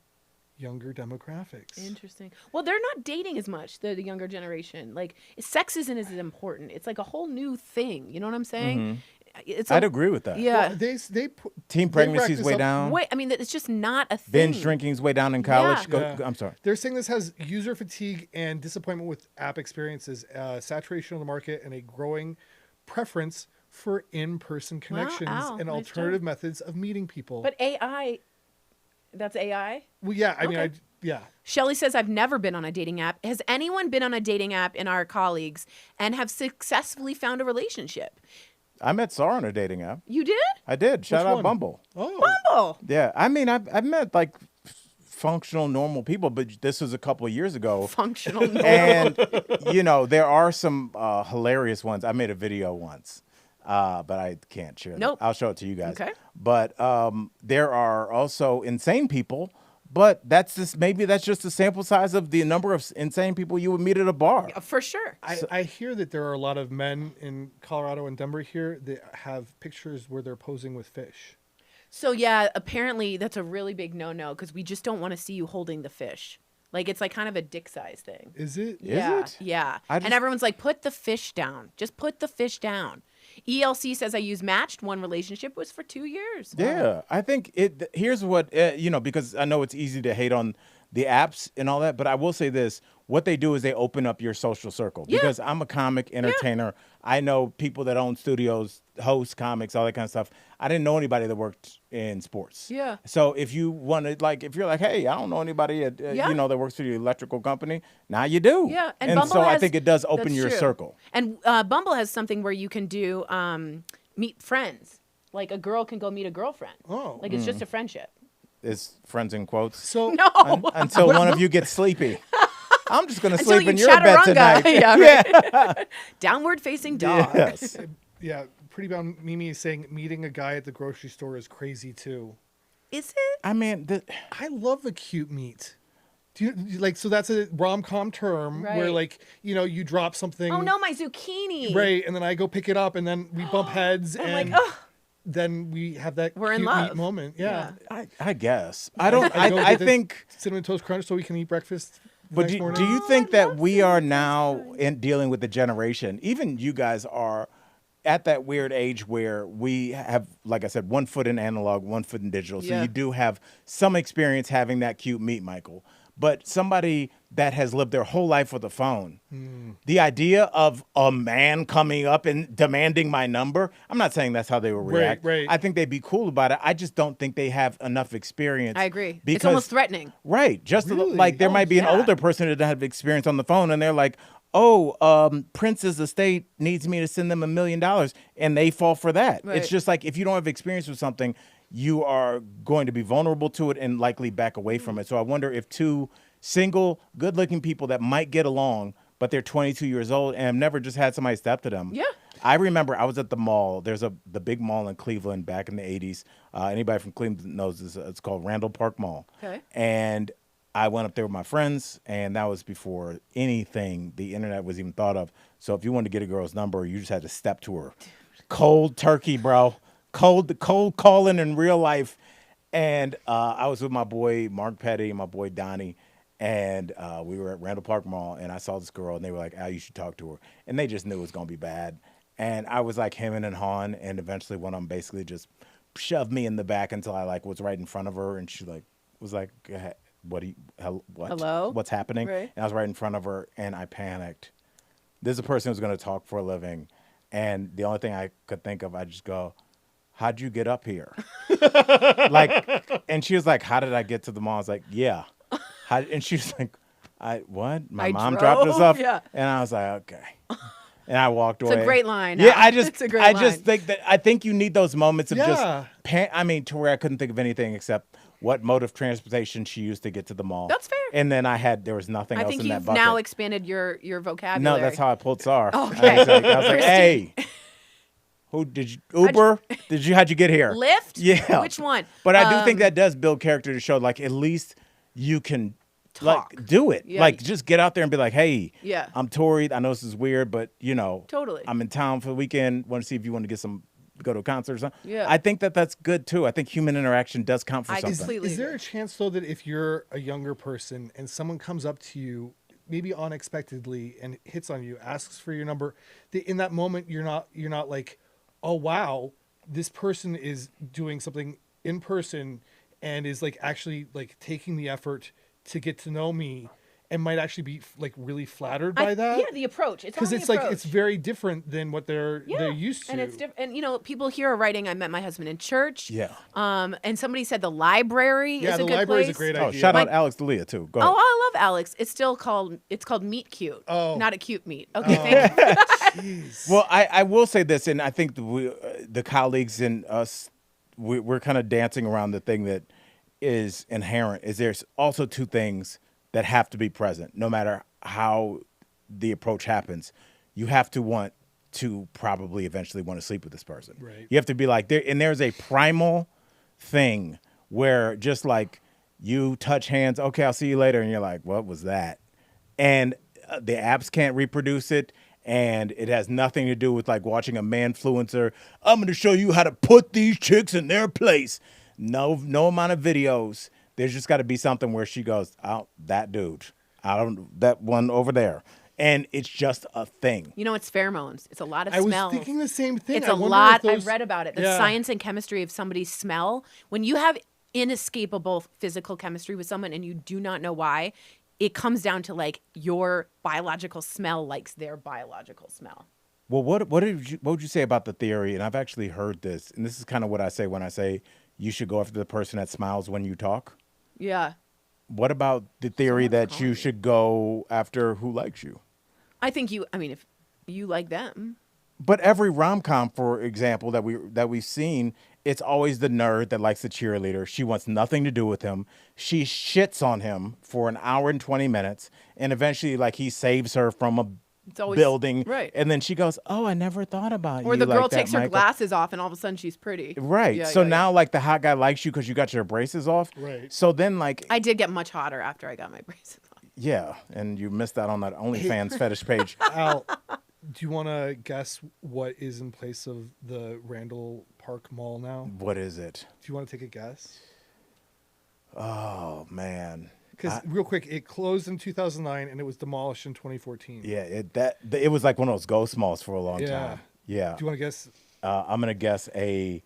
A: younger demographics.
C: Interesting. Well, they're not dating as much, the younger generation. Like, sex isn't as important. It's like a whole new thing. You know what I'm saying? It's
B: I'd agree with that.
C: Yeah.
A: Well,
B: Teen
A: they
B: pregnancy's
A: rack
B: way
A: this up.
B: down.
C: Wait, I mean, it's just not a thing.
B: Binge drinking's way down in college.
C: Yeah.
A: Yeah.
B: I'm sorry.
A: They're saying this has user fatigue and disappointment with app experiences, saturation of the market, and a growing preference for in-person connections
C: Al,
A: and
C: nice
A: alternative
C: job.
A: methods of meeting people.
C: But AI, that's AI?
A: well, yeah, I mean,
C: Okay.
A: yeah.
C: Shelly says, I've never been on a dating app. Has anyone been on a dating app in our colleagues and have successfully found a relationship?
B: I met Sarah on a dating app.
C: You did?
B: I did. Shout
A: Which
B: out
A: one?
B: Bumble.
A: Oh,
C: Oh.
B: Yeah. I mean, I've met like functional, normal people, but this was a couple of years ago.
C: Functional. No.
B: And, you know, there are some hilarious ones. I made a video once, but I can't share that.
C: Nope.
B: I'll show it to you guys.
C: Okay.
B: But there are also insane people, But maybe that's just a sample size of the number of insane people you would meet at a bar.
C: For sure.
A: I hear that there are a lot of men in Colorado and Denver here that have pictures where they're posing with fish.
C: So yeah, apparently that's a really big no-no because we just don't want to see you holding the fish. Like it's like kind of a dick size thing.
A: Is it?
C: Yeah,
B: Is it?
C: yeah. And everyone's like, put the fish down. Just put the fish down. ELC says I use Matched. One relationship was for 2 years.
B: Yeah, I think here's what, because I know it's easy to hate on the apps and all that, but I will say this. What they do is they open up your social circle.
C: Yeah.
B: Because I'm a comic entertainer. I know people that own studios, host comics, all that kind of stuff. I didn't know anybody that worked in sports.
C: Yeah.
B: So if you wanted, if you're like, hey, I don't know anybody that works for the electrical company, now you do.
C: Yeah,
B: And
C: Bumble
B: so I
C: has-
B: think it does open
C: that's
B: your
C: true.
B: circle.
C: And Bumble has something where you can do meet friends. Like a girl can go meet a girlfriend.
A: Oh.
C: Like it's just a friendship.
B: Is friends in quotes.
A: So
C: No.
B: Until one of you gets sleepy. I'm just going to
C: Until
B: sleep
C: you
B: in your bed
C: chaturanga.
B: tonight.
C: Yeah, right. Downward facing dog.
B: Yes.
A: yeah, Pretty Bound Mimi is saying meeting a guy at the grocery store is crazy too.
C: Is it?
B: I mean,
A: I love a cute meet. Do you so that's a rom-com term where
C: Right.
A: you drop something.
C: Oh no, my zucchini.
A: Right, and then I go pick it up, and then we bump heads,
C: I'm
A: and
C: like, oh.
A: then we have that
C: We're in
A: cute
C: love.
A: meet moment. Yeah.
B: I guess. I don't.
A: go
B: I
A: get the
B: think.
A: Cinnamon Toast Crunch so we can eat breakfast. the
B: But
A: next
B: do
A: morning.
B: you think that we are now in dealing with the generation? Even you guys are at that weird age where we have, like I said, 1 foot in analog, 1 foot in digital. So
C: Yeah.
B: you do have some experience having that cute meet, Michael. But somebody that has lived their whole life with a phone, the idea of a man coming up and demanding my number, I'm not saying that's how they will react.
A: right.
B: I think they'd be cool about it. I just don't think they have enough experience.
C: I agree.
B: Because,
C: It's almost threatening.
B: Right. Just
A: Really?
B: like there
C: Oh,
B: might be an
C: yeah.
B: older person that doesn't have experience on the phone and they're like, oh, Prince's estate needs me to send them $1 million. And they fall for that.
C: Right.
B: It's just like if you don't have experience with something, you are going to be vulnerable to it and likely back away from it. So I wonder if two single, good-looking people that might get along, but they're 22 years old and have never just had somebody step to them.
C: Yeah.
B: I remember I was at the mall. There's the big mall in Cleveland back in the 80s. Anybody from Cleveland knows this. It's called Randall Park Mall.
C: Okay.
B: And I went up there with my friends, and that was before anything the internet was even thought of. So if you wanted to get a girl's number, you just had to step to her. Cold turkey, bro. Cold calling in real life. And I was with my boy Mark Petty and my boy Donnie. And we were at Randall Park Mall, and I saw this girl, and they were like, Al, you should talk to her. And they just knew it was going to be bad. And I was like hemming and hawing, and eventually one of them basically just shoved me in the back until I was right in front of her, and she was like, what?
C: Hello?
B: What's happening?
C: Right.
B: And I was right in front of her, and I panicked. This is a person who's going to talk for a living, and the only thing I could think of, I just go, how'd you get up here? And she was like, how did I get to the mall? I was like, yeah. And she was like, what? My mom dropped us
C: drove?
B: off?
C: Yeah.
B: And I was like, okay. And I walked away.
C: It's a great line.
B: Yeah,
C: Al.
B: it's
C: a great
B: I
C: line.
B: just think that I think you need those moments of
A: Yeah.
B: to where I couldn't think of anything except what mode of transportation she used to get to the mall.
C: That's fair.
B: And then there was nothing
C: I
B: else
C: think
B: in that
C: you've
B: bucket.
C: now expanded your vocabulary.
B: No, that's how I pulled SAR.
C: Okay.
B: I was like,
C: Christine.
B: hey, who did you Uber? How'd you get here?
C: Lyft?
B: Yeah.
C: Which one?
B: But I do think that does build character to show at least you can
C: Talk.
B: do it.
C: Yeah.
B: Just get out there and be like, hey,
C: Yeah.
B: I'm Tory. I know this is weird, but
C: Totally.
B: I'm in town for the weekend. Want to see if you want to go to a concert or something.
C: Yeah.
B: I think that's good too. I think human interaction does count for
C: I
B: something.
C: completely
A: Is there
C: agree.
A: a chance though that if you're a younger person and someone comes up to you, maybe unexpectedly, and hits on you, asks for your number, that in that moment you're not like, oh wow, this person is doing something in person and is actually taking the effort to get to know me, and might actually be really flattered by that?
C: Yeah, the approach. It's
A: Because
C: on the
A: it's
C: approach.
A: it's very different than what they're used to.
C: And it's different. And people here are writing, I met my husband in church.
B: Yeah.
C: And somebody said the library
A: Yeah,
C: is a
A: the
C: good
A: library is
C: place.
A: a great
B: Oh,
A: idea.
B: shout out Alex D'Elia too. Go ahead.
C: Oh, I love Alex. It's called Meet Cute.
A: Oh.
C: Not a cute meet. Okay, thank you.
A: Jeez.
B: Well, I will say this, and I think the colleagues and us, we're kind of dancing around the thing that is inherent. Is there's also two things that have to be present, no matter how the approach happens. You have to want to probably eventually want to sleep with this person.
A: Right.
B: You have to be like there, and there's a primal thing where just You touch hands. Okay, I'll see you later. And you're like, what was that? And the apps can't reproduce it. And it has nothing to do with like watching a manfluencer. I'm going to show you how to put these chicks in their place. No amount of videos. There's just got to be something where she goes, oh, that dude. That one over there. And it's just a thing.
C: You know, it's pheromones. It's a lot of
A: I
C: smell.
A: was thinking the same thing.
C: It's
A: I
C: a
A: wonder
C: lot.
A: if those-
C: I've read about it. The
A: Yeah.
C: science and chemistry of somebody's smell. When you have inescapable physical chemistry with someone and you do not know why, it comes down to like your biological smell likes their biological smell.
B: Well, what would you say about the theory? And I've actually heard this, and this is kind of what I say when I say you should go after the person that smiles when you talk.
C: Yeah.
B: What about the theory
C: Someone's
B: that
C: calling
B: you
C: me.
B: should go after who likes you?
C: I think if you like them.
B: But every rom-com, for example, that we've seen, it's always the nerd that likes the cheerleader. She wants nothing to do with him. She shits on him for an hour and 20 minutes, and eventually, like, he saves her from a
C: It's always
B: building,
C: right.
B: And then she goes, "Oh, I never thought about you."
C: Or the girl
B: like that,
C: takes her
B: Michael."
C: glasses off and all of a sudden she's pretty.
B: Right.
C: Yeah,
B: So
C: yeah,
B: now, like, the hot guy likes you because you got your braces off.
A: Right.
B: So then, like,
C: I did get much hotter after I got my braces on.
B: yeah, and you missed out on that OnlyFans fetish page.
A: Al, do you want to guess what is in place of the Randall Park Mall now?
B: What is it?
A: Do you want to take a guess?
B: Oh man.
A: Because real quick, it closed in 2009 and it was demolished in 2014.
B: Yeah, it was like one of those ghost malls for a long
A: Yeah.
B: time. Yeah.
A: Do you want to guess?
B: I'm gonna guess a.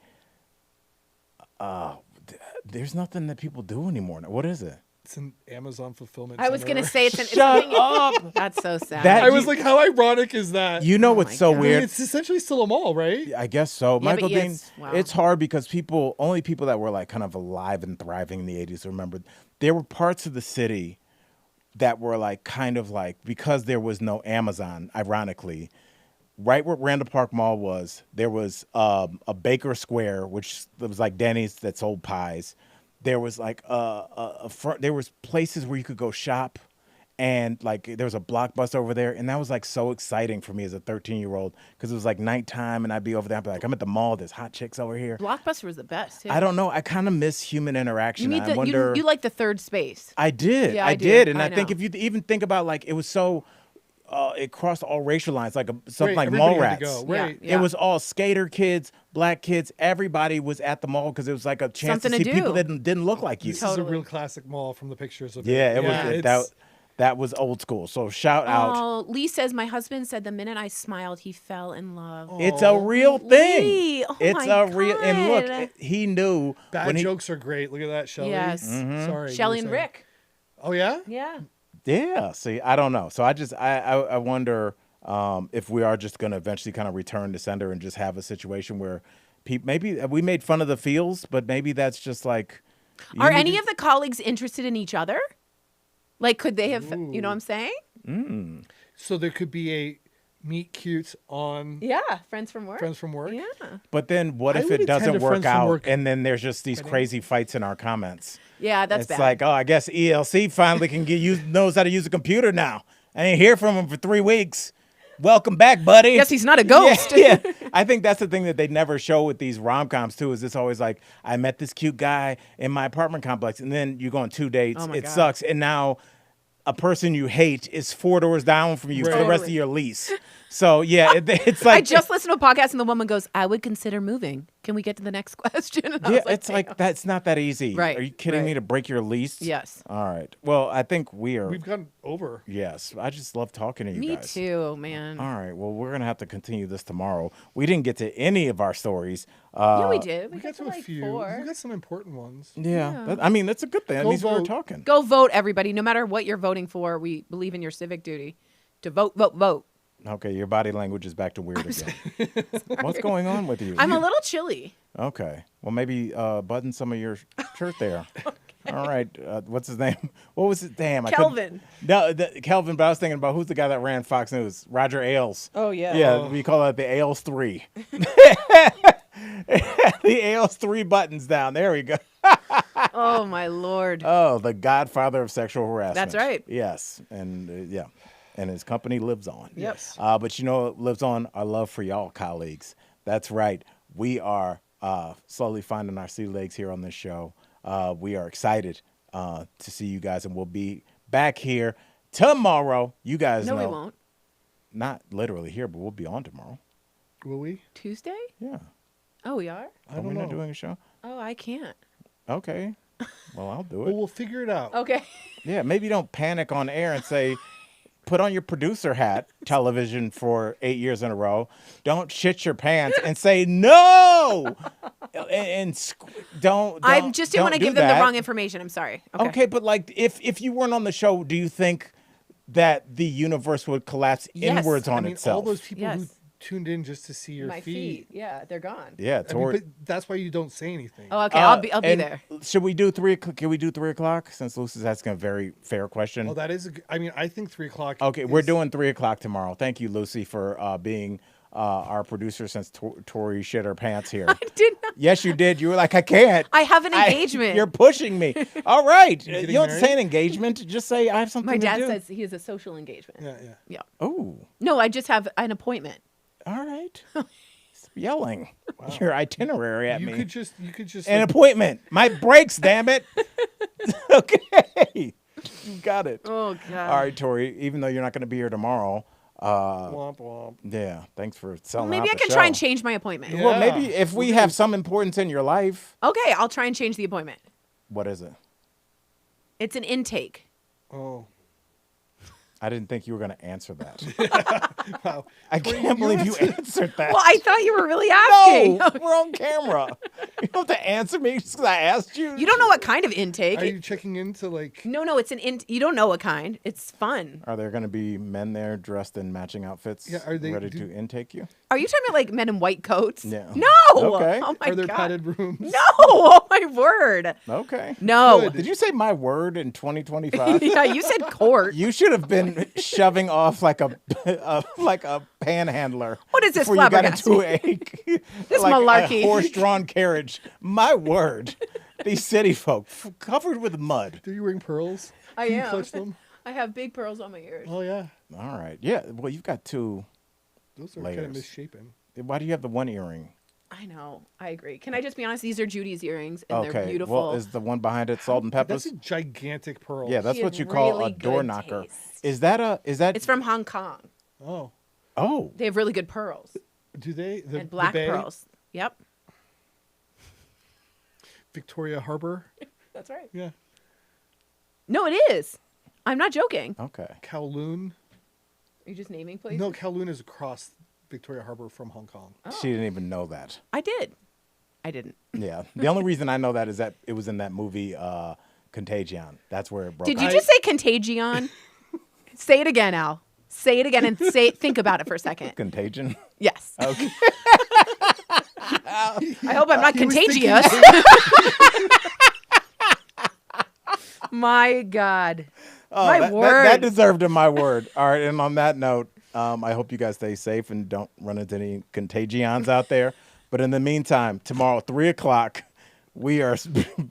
B: There's nothing that people do anymore. What is it?
A: It's an Amazon fulfillment.
C: I was
A: center.
C: gonna say it's an.
B: Shut
C: it's
B: up.
C: That's so sad.
B: That-
A: I was like, how ironic is that?
B: You know
C: Oh
B: what's
C: my
B: so
C: God.
A: I mean,
B: weird?
A: it's essentially still a mall, right?
B: I guess so.
C: but
B: Michael Dean,
C: yes, wow.
B: it's hard because only people that were like kind of alive and thriving in the 80s remember. There were parts of the city that were like kind of like, because there was no Amazon, ironically, right where Randall Park Mall was, there was a Baker Square, which was like Denny's that sold pies. There was like there was places where you could go shop, and like there was a Blockbuster over there, and that was like so exciting for me as a 13-year-old because it was like nighttime, and I'd be over there, I'd be like, I'm at the mall, there's hot chicks over here.
C: Blockbuster was the best. Too.
B: I don't know, I kind of miss human interaction.
C: You
B: I
C: need
B: wonder.
C: you like the third space.
B: I did,
C: Yeah,
B: I
C: I do.
B: did, and
C: I
B: I think
C: know.
B: if you even think about like it was so. It crossed all racial lines, like something
A: Right,
B: like
A: everybody
B: mall
A: had to
B: rats.
A: go, right.
C: Yeah.
B: It was all skater kids, black kids. Everybody was at the mall because it was like a chance
C: Something
B: to
C: to
B: see people
C: do.
B: that didn't look like you.
A: This is a
C: Totally.
A: real classic mall from the pictures of
B: Yeah,
A: it.
B: it was
A: it's-
B: that was old school. So shout out.
C: Oh, Lee says my husband said the minute I smiled, he fell in love.
B: It's a real thing.
C: Lee, oh
B: it's
C: my
B: a real and look,
C: God.
B: he knew
A: Bad
B: when he,
A: jokes are great. Look at that, Shelly.
C: Yes.
A: Sorry. you
C: Shelly
A: were
C: and
A: saying-
C: Rick.
A: Oh yeah.
C: Yeah.
B: Yeah, see, I don't know. So I wonder if we are just going to eventually kind of return to sender and just have a situation where maybe we made fun of the feels, but maybe that's just like.
C: Are any of the colleagues interested in each other? Like, could they have? You know what I'm saying?
A: So there could be a meet cute on
C: Yeah, friends from work.
A: Friends from Work.
C: Yeah.
B: But then what
A: I
B: if
A: would
B: it
A: attend
B: doesn't
A: a
B: work
A: Friends from
B: out
A: Work
B: and then there's just these
A: wedding.
B: crazy fights in our comments?
C: Yeah, that's
B: It's
C: bad.
B: like, oh, I guess ELC finally knows how to use a computer now. I didn't hear from him for 3 weeks. Welcome back, buddy.
C: Guess he's not a ghost.
B: Yeah. I think that's the thing that they never show with these rom-coms too, is it's always like, I met this cute guy in my apartment complex, and then you go on 2 dates,
C: Oh my
B: it
C: God.
B: sucks, and now a person you hate is 4 doors down from you for the rest of
C: Totally.
B: your lease. So yeah, it's like
C: I just listened to a podcast and the woman goes, I would consider moving. Can we get to the next question? And I
B: yeah,
C: was
B: it's like that's not that easy.
C: Right,
B: Are you kidding me
C: right.
B: to break your lease?
C: Yes.
B: All right. Well, I think we've
A: gone over.
B: Yes. I just love talking to you
C: Me
B: guys.
C: too, man.
B: All right. Well, we're gonna have to continue this tomorrow. We didn't get to any of our stories.
C: Yeah, we did.
A: We got to a
C: like
A: few.
C: 4.
A: We got some important ones.
B: Yeah. I mean, that's a good thing. That
A: Go
B: means we were
A: vote.
B: talking.
C: Go vote, everybody. No matter what you're voting for, we believe in your civic duty to vote, vote, vote.
B: Okay, your body language is back to weird again. What's going on with you?
C: I'm a little chilly.
B: Okay. Well, maybe button some of your shirt there. All right. What's his name? What was it? Damn.
C: Kelvin.
B: Kelvin, but I was thinking about who's the guy that ran Fox News? Roger Ailes.
C: Oh, yeah.
B: Yeah, we call it the Ailes 3. The Ailes 3 buttons down. There we go.
C: Oh, my Lord.
B: Oh, the godfather of sexual harassment.
C: That's right.
B: Yes. And yeah. And his company lives on.
C: Yes.
B: But you know what lives on? Our love for y'all, colleagues. That's right. We are slowly finding our sea legs here on this show. We are excited to see you guys, and we'll be back here tomorrow. You guys know.
C: No, we won't.
B: Not literally here, but we'll be on tomorrow.
A: Will we?
C: Tuesday?
B: Yeah.
C: Oh, we are?
A: I don't
B: we
A: know.
B: not doing a show?
C: Oh, I can't.
B: Okay. Well, I'll do
A: Well,
B: it.
A: we'll figure it out.
C: Okay.
B: Yeah, maybe don't panic on air and say, put on your producer hat, television for 8 years in a row. Don't shit your pants and say no. Don't.
C: I just didn't want to give them the
B: that.
C: wrong information. I'm sorry.
B: Okay, but like if you weren't on the show, do you think that the universe would collapse
C: Yes.
B: inwards on
A: I mean,
B: itself?
A: all those people who
C: Yes.
A: tuned in just to see your
C: My feet. Yeah, they're gone.
B: Yeah,
A: I mean,
B: Tory.
A: but that's why you don't say anything.
C: Oh, okay. I'll be
B: and
C: there.
B: Should we do 3 o'clock? Can we do 3 o'clock? Since Lucy's asking a very fair question.
A: Oh, that is. I mean, I think 3:00.
B: Okay, we're doing 3 o'clock tomorrow. Thank you, Lucy, for being our producer since Tory shit her pants here.
C: I did not.
B: Yes, you did. You were like, I can't.
C: I have an engagement.
B: You're pushing me. All right. You
A: getting
B: don't say
A: married?
B: an engagement. Just say I have something
C: My
B: to
C: dad
B: do.
C: says he has a social engagement.
A: Yeah.
C: Yeah.
B: Oh,
C: No, I just have an appointment.
B: all right. Stop yelling your itinerary at
A: You
B: me.
A: could just.
B: An
A: like,
B: appointment. My breaks, damn it. Okay. You got it.
C: Oh God.
B: All right, Tori, even though you're not going to be here tomorrow,
A: womp womp.
B: yeah, thanks for
C: Well,
B: selling
C: maybe
B: out
C: I
B: the
C: can
B: show.
C: try and change my appointment.
A: Yeah.
B: Well, maybe if we have some importance in your life.
C: Okay, I'll try and change the appointment.
B: What is it?
C: It's an intake.
A: Oh.
B: I didn't think you were going to answer that.
A: Wow.
B: I can't believe you answered that.
C: Well, I thought you were really asking.
B: No, we're on camera. You don't have to answer me just because I asked you.
C: You don't know what kind of intake.
A: Are you checking into like?
C: No, it's an you don't know what kind. It's fun.
B: Are there going to be men there dressed in matching outfits
A: Yeah, are they-
B: ready to intake you?
C: Are you talking about like men in white coats?
B: Yeah.
C: No.
B: Okay.
C: Oh my
A: Are there
C: God.
A: padded rooms?
C: No. Oh my word.
B: Okay.
C: No.
A: Good.
B: Did you say my word in 2025?
C: Yeah, you said court.
B: You should have been shoving off like a panhandler.
C: What is this
B: before you got into
C: This
B: like
C: malarkey.
B: a horse-drawn carriage? My word, these city folk covered with mud.
A: Are you wearing pearls?
C: I
A: Can you
C: am.
A: clutch them?
C: I have big pearls on my ears.
A: Oh yeah.
B: All right, yeah. Well, you've got 2.
A: Those are kind of
B: Layers.
A: misshapen.
B: Why do you have the one earring?
C: I know. I agree. Can I just be honest? These are Judy's earrings, and they're
B: Okay.
C: beautiful.
B: Well, is the one behind it salt and peppers?
A: That's a gigantic pearl.
B: Yeah, that's
C: She
B: what
C: has
B: you call
C: really
B: a door
C: good
B: knocker.
C: taste.
B: Is that?
C: It's from Hong Kong.
A: Oh.
B: Oh,
C: They have really good pearls
A: Do they?
C: and black
A: the Bay?
C: pearls. Yep,
A: Victoria Harbor.
C: that's right.
A: Yeah.
C: No, it is. I'm not joking.
B: okay.
A: Kowloon.
C: Are you just naming places?
A: No, Kowloon is across Victoria Harbor from Hong Kong.
B: She didn't even know that.
C: I did. I didn't.
B: Yeah. The only reason I know that is that it was in that movie Contagion. That's where it broke.
C: Did you
B: out.
C: just say Contagion? Say it again, Al. Say it again and think about it for a second.
B: Contagion?
C: Yes.
B: Okay.
C: I hope I'm not
A: He was thinking-
C: contagious. My God.
B: Oh,
C: My
B: that
C: word.
B: deserved a my word. All right. And on that note, I hope you guys stay safe and don't run into any contagions out there. But in the meantime, tomorrow, 3 o'clock, we are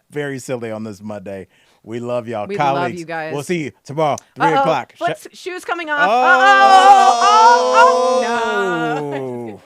B: very silly on this Monday. We love y'all.
C: We love
B: colleagues.
C: you guys.
B: We'll see you tomorrow, 3
C: Uh-oh.
B: o'clock.
C: Shoes coming off.
B: Oh,
C: Oh, no.
B: oh.